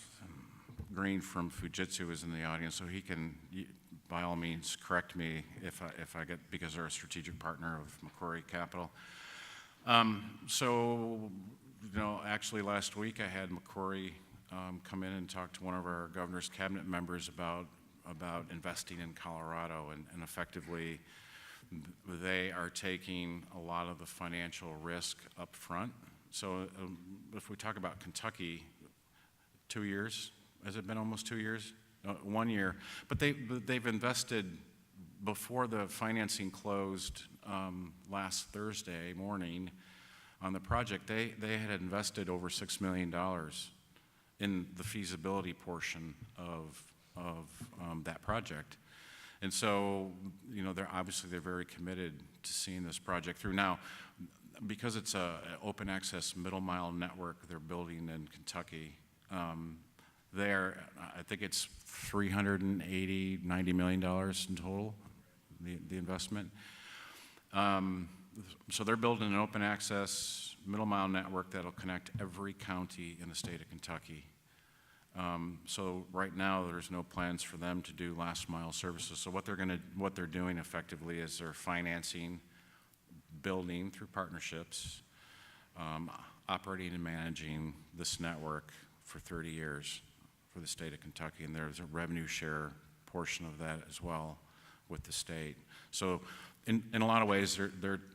Green from Fujitsu is in the audience, so he can, by all means, correct me if I get, because they're a strategic partner of Macquarie Capital. Actually last week I had Macquarie come in and talk to one of our governor's cabinet members about investing in Colorado, and effectively they are taking a lot of the financial risk up front. So if we talk about Kentucky, 2 years, has it been almost 2 years? 1 year, but they've invested before the financing closed last Thursday morning on the project. They had invested over $6 million in the feasibility portion of that project. And so, they're very committed to seeing this project through. Now, because it's an open access middle mile network they're building in Kentucky, I think it's $380, $90 million in total, the investment. So they're building an open access middle mile network that'll connect every county in the state of Kentucky. So right now, there's no plans for them to do last mile services. So what they're doing effectively is they're financing, building through partnerships, operating and managing this network for 30 years for the state of Kentucky, and there's a revenue share portion of that as well with the state. So in a lot of ways,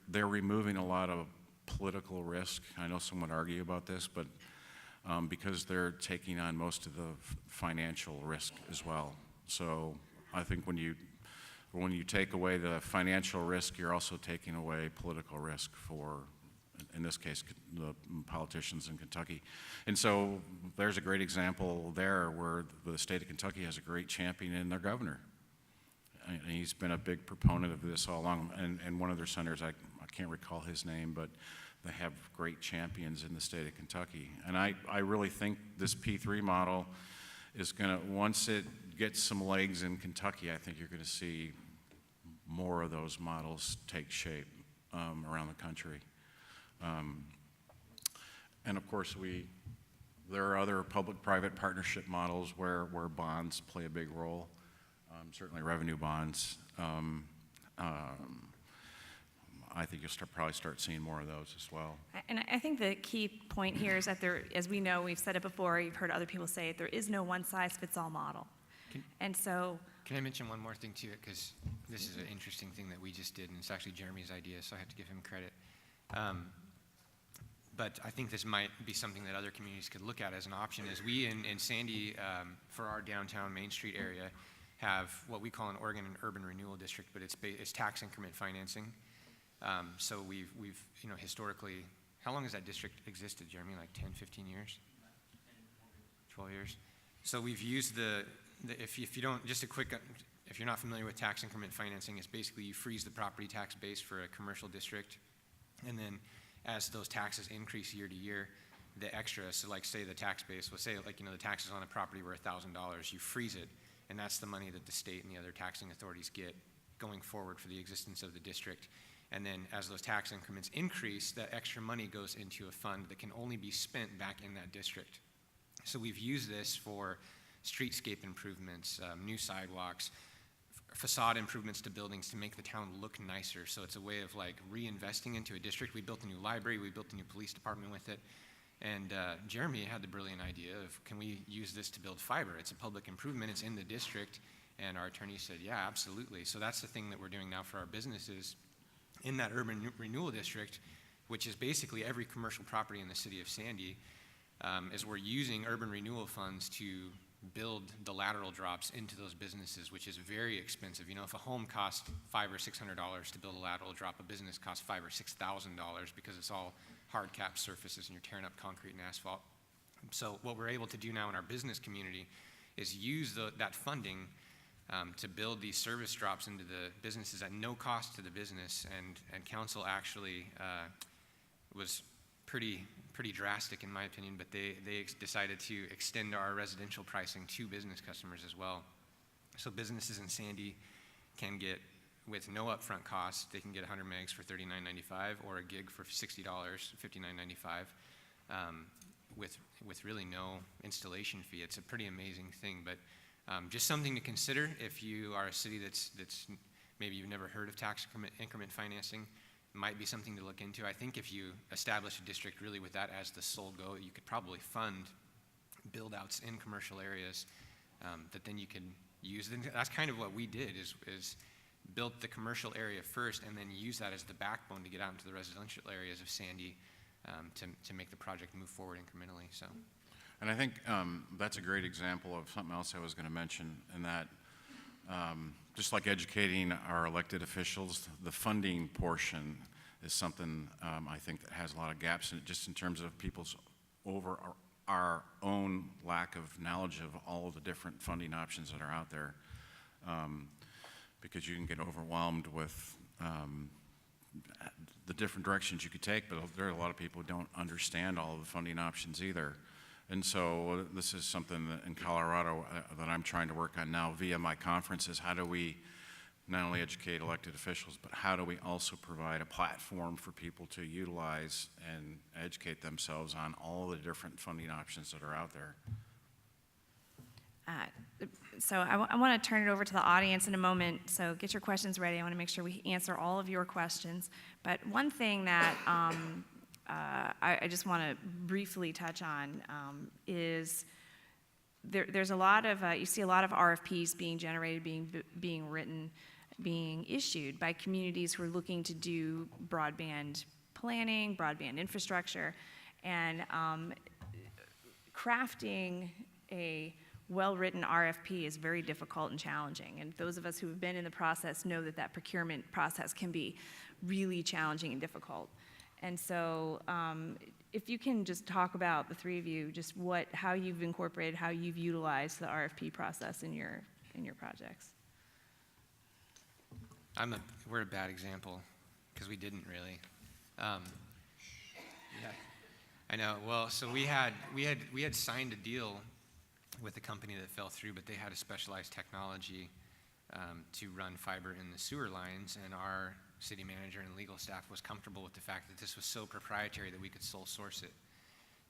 they're removing a lot of political risk. I know some would argue about this, but because they're taking on most of the financial risk as well. So I think when you take away the financial risk, you're also taking away political risk for, in this case, the politicians in Kentucky. And so there's a great example there where the state of Kentucky has a great champion in their governor. And he's been a big proponent of this all along. And one of their senators, I can't recall his name, but they have great champions in the state of Kentucky. And I really think this P3 model is going to, once it gets some legs in Kentucky, I think you're going to see more of those models take shape around the country. And of course, there are other public-private partnership models where bonds play a big role, certainly revenue bonds. I think you'll probably start seeing more of those as well. And I think the key point here is that there, as we know, we've said it before, you've heard other people say it, there is no one-size-fits-all model. And so... Can I mention one more thing to it? Because this is an interesting thing that we just did, and it's actually Jeremy's idea, so I have to give him credit. But I think this might be something that other communities could look at as an option, is we in Sandy, for our downtown Main Street area, have what we call an Oregon Urban Renewal District, but it's tax increment financing. So we've historically, how long has that district existed, Jeremy? Like 10, 15 years? 12 years. So we've used if you don't, just a quick, if you're not familiar with tax increment financing, it's basically you freeze the property tax base for a commercial district, and then as those taxes increase year to year, the extra, so like say the tax base, let's say the taxes on a property were $1,000, you freeze it, and that's the money that the state and the other taxing authorities get going forward for the existence of the district. And then as those tax increments increase, that extra money goes into a fund that can only be spent back in that district. So we've used this for streetscape improvements, new sidewalks, facade improvements to buildings to make the town look nicer. So it's a way of like reinvesting into a district. We built a new library, we built a new police department with it. And Jeremy had the brilliant idea of, can we use this to build fiber? It's a public improvement, it's in the district. And our attorney said, yeah, absolutely. So that's the thing that we're doing now for our businesses in that urban renewal district, which is basically every commercial property in the city of Sandy, is we're using urban renewal funds to build the lateral drops into those businesses, which is very expensive. If a home costs $500 or $600 to build a lateral drop, a business costs $5,000 or $6,000 because it's all hard capped surfaces and you're tearing up concrete and asphalt. So what we're able to do now in our business community is use that funding to build these service drops into the businesses at no cost to the business, and council actually was pretty drastic in my opinion, but they decided to extend our residential pricing to business customers as well. So businesses in Sandy can get, with no upfront costs, they can get 100 megs for $39.95 or a gig for $60, $59.95, with really no installation fee. It's a pretty amazing thing, but just something to consider if you are a city that's maybe you've never heard of tax increment financing. It might be something to look into. I think if you establish a district really with that as the sole go, you could probably fund build outs in commercial areas that then you could use. That's kind of what we did is built the commercial area first and then use that as the backbone to get out into the residential areas of Sandy to make the project move forward incrementally. So. And I think that's a great example of something else I was going to mention, in that just like educating our elected officials, the funding portion is something I think that has a lot of gaps in it, just in terms of people's our own lack of knowledge of all of the different funding options that are out there, because you can get overwhelmed with the different directions you could take, but there are a lot of people who don't understand all of the funding options either. And so this is something that in Colorado that I'm trying to work on now via my conferences. How do we not only educate elected officials, but how do we also provide a platform for people to utilize and educate themselves on all the different funding options that are out there? So I want to turn it over to the audience in a moment, so get your questions ready. I want to make sure we answer all of your questions. But one thing that I just want to briefly touch on is there's a lot of, you see a lot of RFPs being generated, being written, being issued by communities who are looking to do broadband planning, broadband infrastructure, and crafting a well-written RFP is very difficult and challenging. And those of us who have been in the process know that that procurement process can be really challenging and difficult. And so if you can just talk about, the three of you, just how you've incorporated, how you've utilized the RFP process in your projects. We're a bad example, because we didn't really. Yeah, I know. Well, so we had signed a deal with a company that fell through, but they had a specialized technology to run fiber in the sewer lines, and our city manager and legal staff was comfortable with the fact that this was so proprietary that we could sole source it.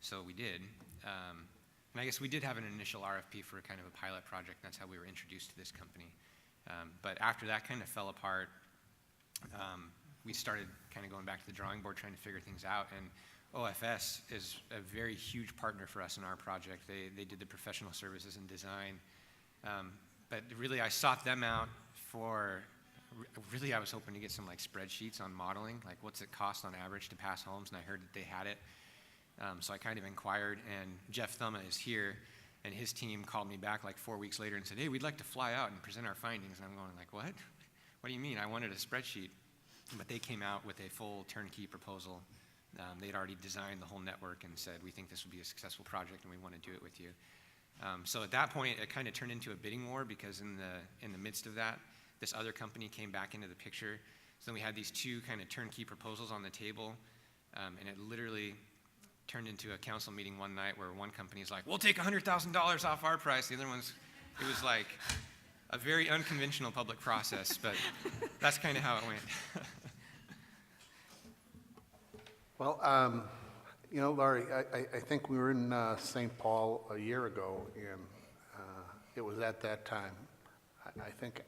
So we did. And I guess we did have an initial RFP for a kind of a pilot project. That's how we were introduced to this company. But after that kind of fell apart, we started kind of going back to the drawing board, trying to figure things out. And OFS is a very huge partner for us in our project. They did the professional services and design. But really, I sought them out for, really I was hoping to get some like spreadsheets on modeling, like what's it cost on average to pass homes, and I heard that they had it. So I kind of inquired, and Jeff Thumma is here, and his team called me back like 4 weeks later and said, hey, we'd like to fly out and present our findings. And I'm going like, what? What do you mean? I wanted a spreadsheet. But they came out with a full turnkey proposal. They'd already designed the whole network and said, we think this would be a successful project and we want to do it with you. So at that point, it kind of turned into a bidding war, because in the midst of that, this other company came back into the picture. So then we had these two kind of turnkey proposals on the table, and it literally turned into a council meeting one night where one company's like, we'll take $100,000 off our price. The other one's, it was like a very unconventional public process, but that's kind of how it went. Well, you know, Laurie, I think we were in St. Paul a year ago, and it was at that time. I think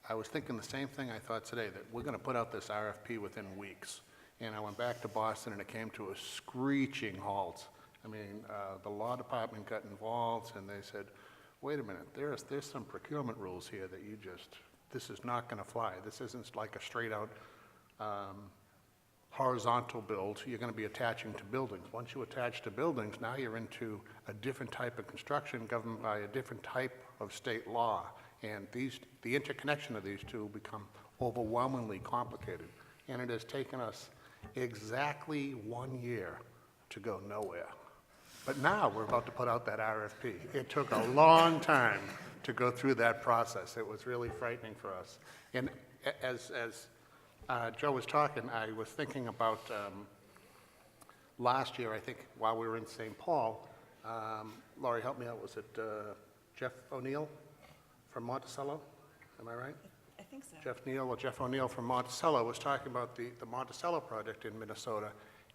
I was thinking the same thing I thought today, that we're going to put out this RFP within weeks. And I went back to Boston, and it came to a screeching halt. I mean, the law department got involved, and they said, wait a minute, there's some procurement rules here that this is not going to fly. This isn't like a straight-out horizontal build. You're going to be attaching to buildings. Once you attach to buildings, now you're into a different type of construction governed by a different type of state law. And the interconnection of these two become overwhelmingly complicated. And it has taken us exactly 1 year to go nowhere. But now we're about to put out that RFP. It took a long time to go through that process. It was really frightening for us. And as Joe was talking, I was thinking about last year, I think, while we were in St. Paul, Laurie, help me out, was it Jeff O'Neill from Monticello? Am I right? I think so. Jeff O'Neill from Monticello was talking about the Monticello project in Minnesota,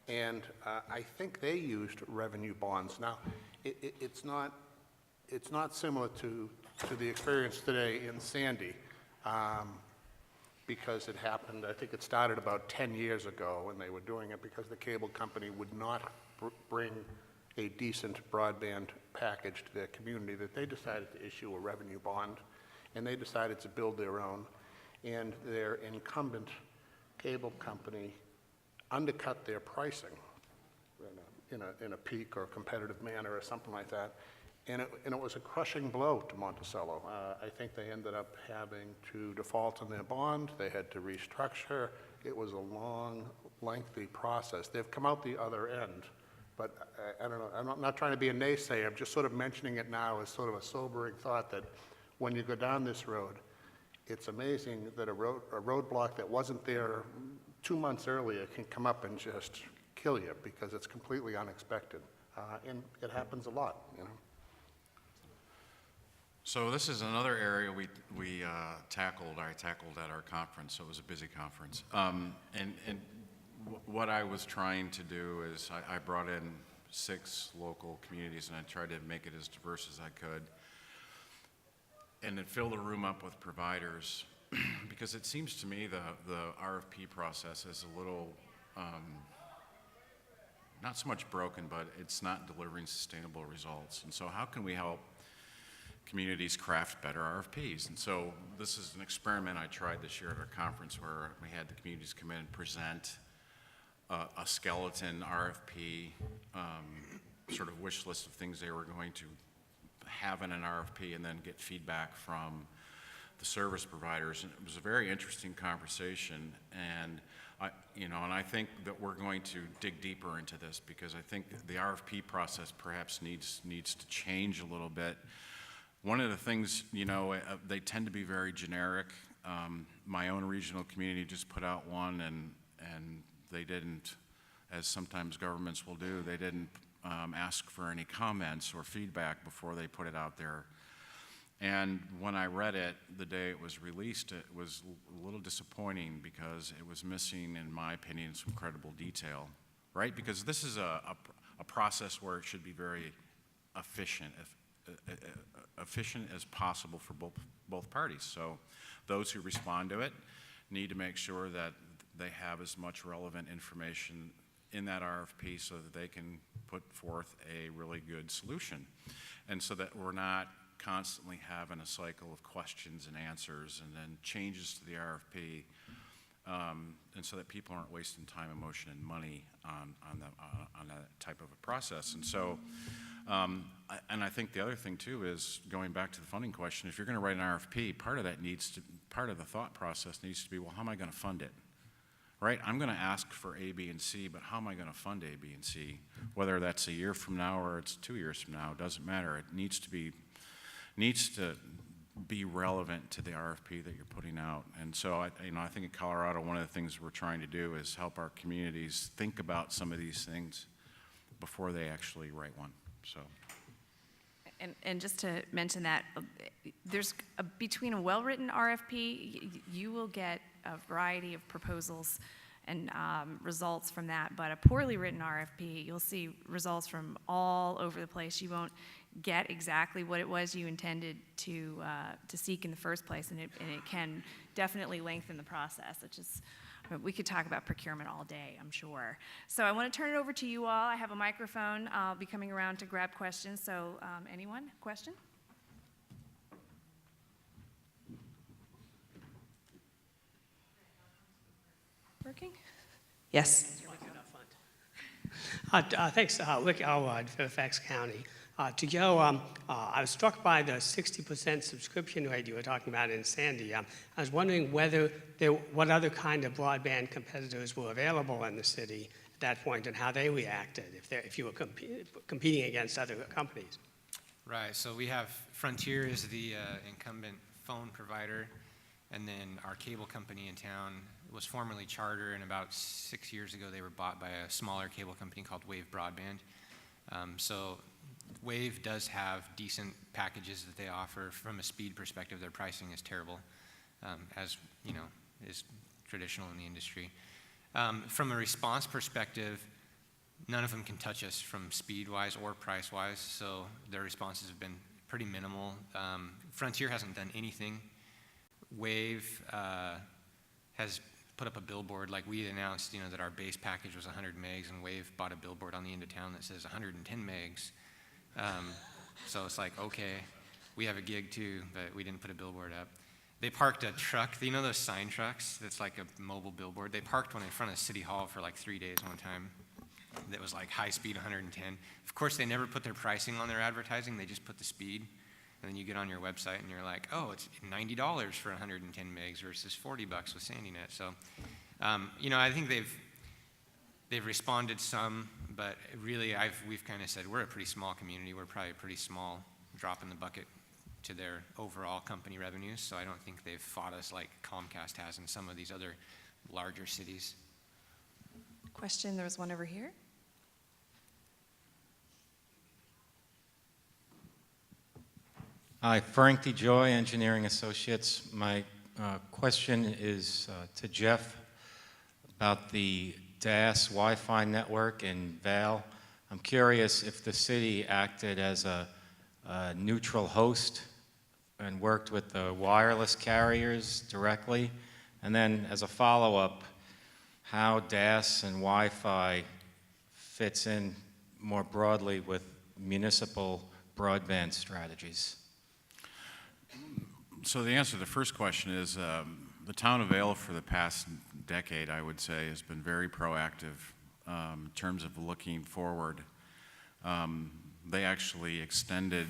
and I think they used revenue bonds. Now, it's not similar to the experience today in Sandy, because it happened, I think it started about 10 years ago, and they were doing it because the cable company would not bring a decent broadband package to their community, that they decided to issue a revenue bond, and they decided to build their own. And their incumbent cable company undercut their pricing in a peak or competitive manner or something like that. And it was a crushing blow to Monticello. I think they ended up having to default on their bond. They had to restructure. It was a long, lengthy process. They've come out the other end. But I don't know, I'm not trying to be a naysayer. I'm just sort of mentioning it now as sort of a sobering thought that when you go down this road, it's amazing that a roadblock that wasn't there 2 months earlier can come up and just kill you because it's completely unexpected. And it happens a lot, you know. So this is another area I tackled at our conference, so it was a busy conference. What I was trying to do is I brought in 6 local communities and I tried to make it as diverse as I could. And it filled the room up with providers because it seems to me the RFP process is a little, not so much broken, but it's not delivering sustainable results. And so how can we help communities craft better RFPs? And so this is an experiment I tried this year at our conference where we had the communities come in and present a skeleton RFP, sort of wish list of things they were going to have in an RFP, and then get feedback from the service providers. And it was a very interesting conversation, and I think that we're going to dig deeper into this because I think the RFP process perhaps needs to change a little bit. One of the things, they tend to be very generic. My own regional community just put out one, and they didn't, as sometimes governments will do, they didn't ask for any comments or feedback before they put it out there. And when I read it the day it was released, it was a little disappointing because it was missing, in my opinion, some credible detail, right? Because this is a process where it should be very efficient as possible for both parties. So those who respond to it need to make sure that they have as much relevant information in that RFP so that they can put forth a really good solution. And so that we're not constantly having a cycle of questions and answers and then changes to the RFP, and so that people aren't wasting time, emotion, and money on that type of a process. And so, and I think the other thing too is going back to the funding question. If you're going to write an RFP, part of the thought process needs to be, well, how am I going to fund it? Right? I'm going to ask for A, B, and C, but how am I going to fund A, B, and C? Whether that's a year from now or it's 2 years from now, it doesn't matter. It needs to be relevant to the RFP that you're putting out. And so I think in Colorado, one of the things we're trying to do is help our communities think about some of these things before they actually write one. So. And just to mention that, between a well-written RFP, you will get a variety of proposals and results from that, but a poorly written RFP, you'll see results from all over the place. You won't get exactly what it was you intended to seek in the first place, and it can definitely lengthen the process, we could talk about procurement all day, I'm sure. So I want to turn it over to you all. I have a microphone. I'll be coming around to grab questions. So anyone, question? Working? Yes. Thanks, Rick Elrod, Fairfax County. To Joe, I was struck by the 60% subscription rate you were talking about in Sandy. I was wondering what other kind of broadband competitors were available in the city at that point and how they reacted if you were competing against other companies. Right, so we have Frontier is the incumbent phone provider, and then our cable company in town was formerly Charter, and about 6 years ago they were bought by a smaller cable company called Wave Broadband. So Wave does have decent packages that they offer. From a speed perspective, their pricing is terrible, as is traditional in the industry. From a response perspective, none of them can touch us from speed-wise or price-wise, so their responses have been pretty minimal. Frontier hasn't done anything. Wave has put up a billboard, like we announced, that our base package was 100 megs, and Wave bought a billboard on the end of town that says 110 megs. So it's like, okay, we have a gig too, but we didn't put a billboard up. They parked a truck, those sign trucks that's like a mobile billboard? They parked one in front of City Hall for like 3 days one time that was like high speed 110. Of course, they never put their pricing on their advertising, they just put the speed. And then you get on your website and you're like, oh, it's $90 for 110 megs versus $40 with SandyNet. So, I think they've responded some, but really we've kind of said we're a pretty small community. We're probably a pretty small drop in the bucket to their overall company revenues. So I don't think they've fought us like Comcast has in some of these other larger cities. Question, there was one over here. Hi, Frank DeJoy, Engineering Associates. My question is to Jeff about the DAS Wi-Fi network in Vale. I'm curious if the city acted as a neutral host and worked with the wireless carriers directly, and then as a follow-up, how DAS and Wi-Fi fits in more broadly with municipal broadband strategies. So the answer to the first question is the town of Vale for the past decade, I would say, has been very proactive in terms of looking forward. They actually extended,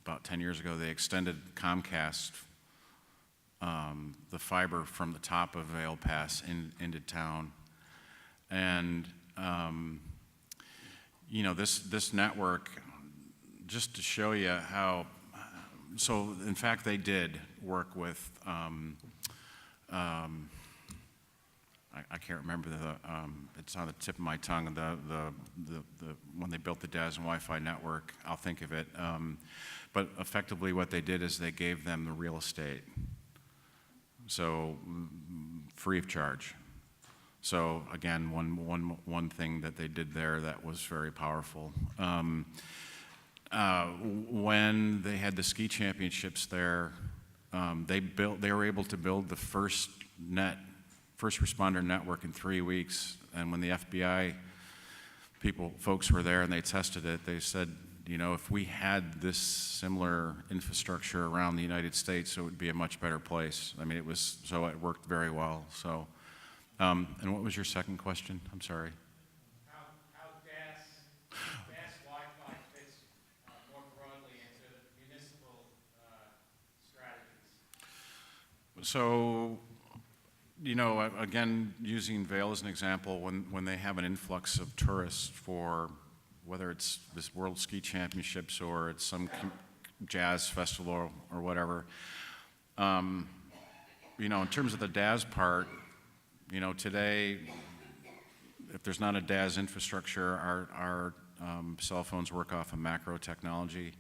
about 10 years ago, they extended Comcast, the fiber from the top of Vale Pass into town. And, you know, this network, just to show you how, so in fact they did work with, I can't remember it's on the tip of my tongue, when they built the DAS and Wi-Fi network, I'll think of it. But effectively what they did is they gave them the real estate. So free of charge. So again, one thing that they did there that was very powerful. When they had the ski championships there, they were able to build the first responder network in 3 weeks. And when the FBI folks were there and they tested it, they said, you know, if we had this similar infrastructure around the United States, it would be a much better place. I mean, so it worked very well. So, and what was your second question? I'm sorry. How DAS Wi-Fi fits more broadly into municipal strategies. So, you know, again, using Vale as an example, when they have an influx of tourists for whether it's this World Ski Championships or it's some jazz festival or whatever, you know, in terms of the DAS part, you know, today, if there's not a DAS infrastructure, our cell phones work off of macro technology.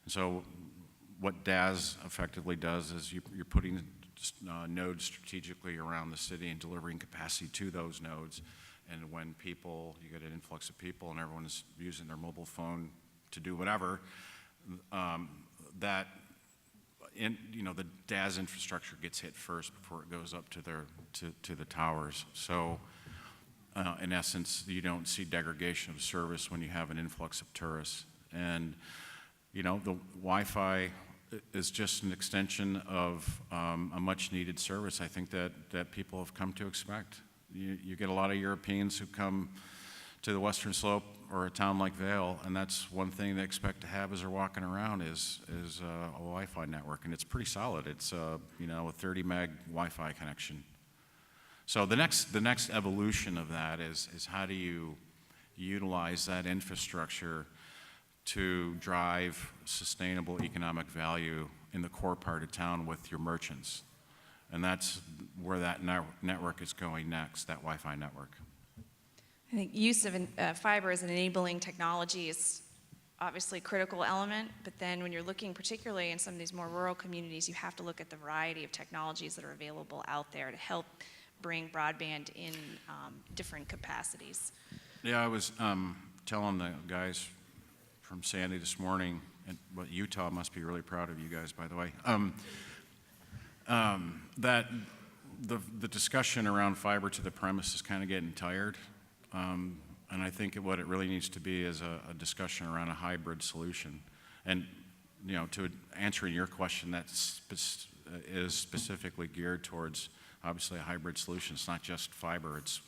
And so what DAS effectively does is you're putting nodes strategically around the city and delivering capacity to those nodes. And when you get an influx of people and everyone is using their mobile phone to do whatever, you know, the DAS infrastructure gets hit first before it goes up to the towers. So, in essence, you don't see degradation of service when you have an influx of tourists. And, you know, the Wi-Fi is just an extension of a much-needed service, I think, that people have come to expect. You get a lot of Europeans who come to the Western Slope or a town like Vale, and that's one thing they expect to have as they're walking around is a Wi-Fi network, and it's pretty solid. It's you know, a 30 meg Wi-Fi connection. So the next evolution of that is how do you utilize that infrastructure to drive sustainable economic value in the core part of town with your merchants. And that's where that network is going next, that Wi-Fi network. I think use of fiber as an enabling technology is obviously a critical element, but then when you're looking particularly in some of these more rural communities, you have to look at the variety of technologies that are available out there to help bring broadband in different capacities. Yeah, I was telling the guys from Sandy this morning, and Utah must be really proud of you guys, by the way, that the discussion around fiber to the premise is kind of getting tired. And I think what it really needs to be is a discussion around a hybrid solution. And, you know, to answering your question, that is specifically geared towards, obviously, a hybrid solution. It's not just fiber, it's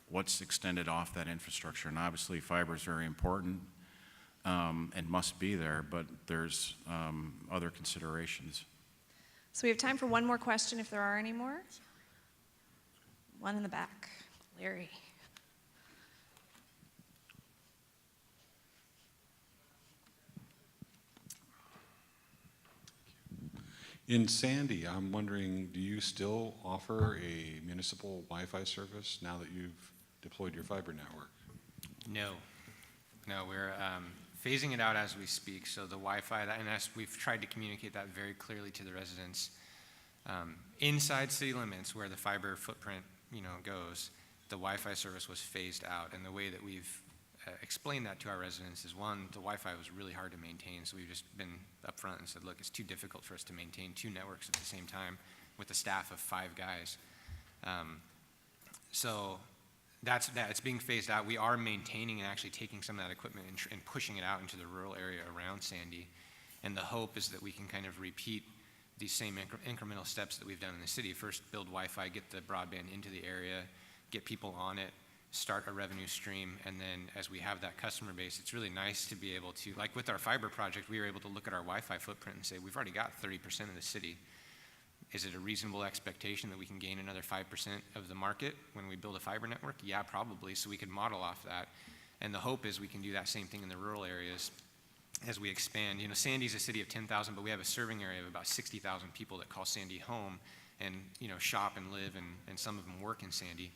what's extended off that infrastructure. And obviously, fiber is very important and must be there, but there's other considerations. So we have time for one more question if there are any more. One in the back. Larry. In Sandy, I'm wondering, do you still offer a municipal Wi-Fi service now that you've deployed your fiber network? No, we're phasing it out as we speak. So the Wi-Fi, and as we've tried to communicate that very clearly to the residents, inside city limits where the fiber footprint, goes, the Wi-Fi service was phased out. And the way that we've explained that to our residents is, one, the Wi-Fi was really hard to maintain, so we've just been upfront and said, look, it's too difficult for us to maintain 2 networks at the same time with a staff of 5 guys. So it's being phased out. We are maintaining and actually taking some of that equipment and pushing it out into the rural area around Sandy. And the hope is that we can kind of repeat these same incremental steps that we've done in the city. First, build Wi-Fi, get the broadband into the area, get people on it, start a revenue stream, and then as we have that customer base, it's really nice to be able to, like with our fiber project, we were able to look at our Wi-Fi footprint and say, we've already got 30% of the city. Is it a reasonable expectation that we can gain another 5% of the market when we build a fiber network? Yeah, probably, so we could model off that. And the hope is we can do that same thing in the rural areas as we expand. Sandy's a city of 10,000, but we have a serving area of about 60,000 people that call Sandy home and, shop and live, and some of them work in Sandy.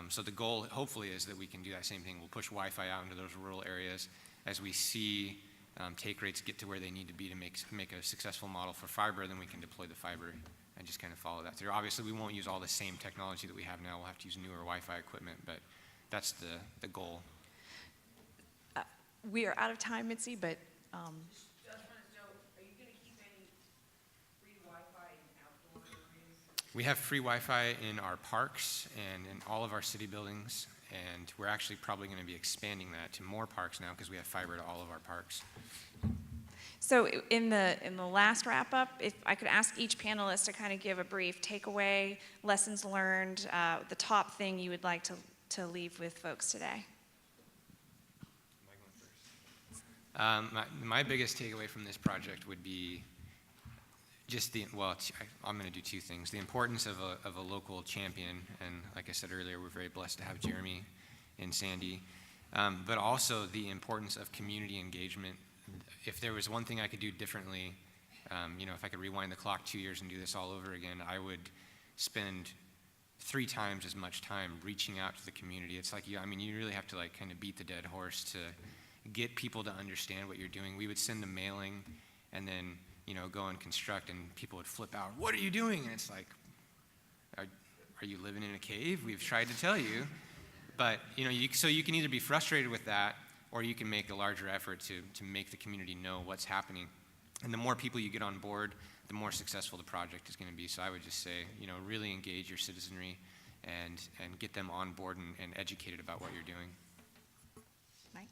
So the goal, hopefully, is that we can do that same thing. We'll push Wi-Fi out into those rural areas as we see take rates get to where they need to be to make a successful model for fiber. Then we can deploy the fiber and just kind of follow that through. Obviously, we won't use all the same technology that we have now. We'll have to use newer Wi-Fi equipment, but that's the goal. We are out of time, Mitzi, but we have free Wi-Fi in our parks and in all of our city buildings, and we're actually probably going to be expanding that to more parks now because we have fiber to all of our parks. So in the last wrap-up, if I could ask each panelist to kind of give a brief takeaway, lessons learned, the top thing you would like to leave with folks today. My biggest takeaway from this project would be just I'm going to do 2 things. The importance of a local champion, and like I said earlier, we're very blessed to have Jeremy in Sandy, but also the importance of community engagement. If there was one thing I could do differently, if I could rewind the clock 2 years and do this all over again, I would spend 3 times as much time reaching out to the community. It's like, you really have to kind of beat the dead horse to get people to understand what you're doing. We would send a mailing and then go and construct, and people would flip out, what are you doing? And it's like, are you living in a cave? We've tried to tell you. But, so you can either be frustrated with that, or you can make a larger effort to make the community know what's happening. And the more people you get on board, the more successful the project is going to be. So I would just say, really engage your citizenry and get them on board and educated about what you're doing. Mike?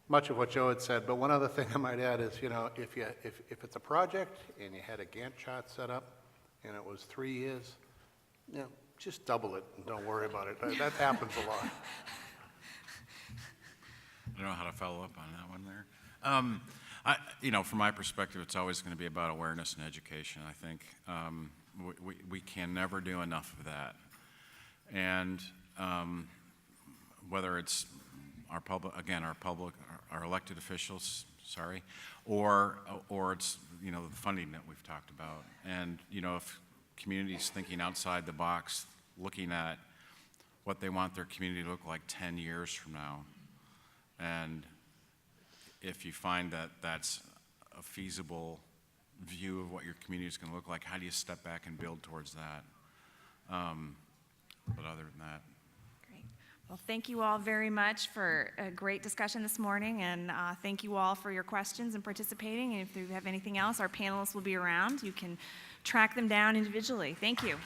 Much of what Joe had said, but one other thing I might add is, if it's a project and you had a Gantt chart set up and it was 3 years, just double it and don't worry about it. That happens a lot. I don't know how to follow up on that one there. From my perspective, it's always going to be about awareness and education. I think we can never do enough of that, and whether it's our elected officials, or it's the funding that we've talked about, and if communities thinking outside the box, looking at what they want their community to look like 10 years from now, and if you find that that's a feasible view of what your community is going to look like, how do you step back and build towards that? But other than that. Great. Well, thank you all very much for a great discussion this morning, and thank you all for your questions and participating. And if you have anything else, our panelists will be around. You can track them down individually. Thank you.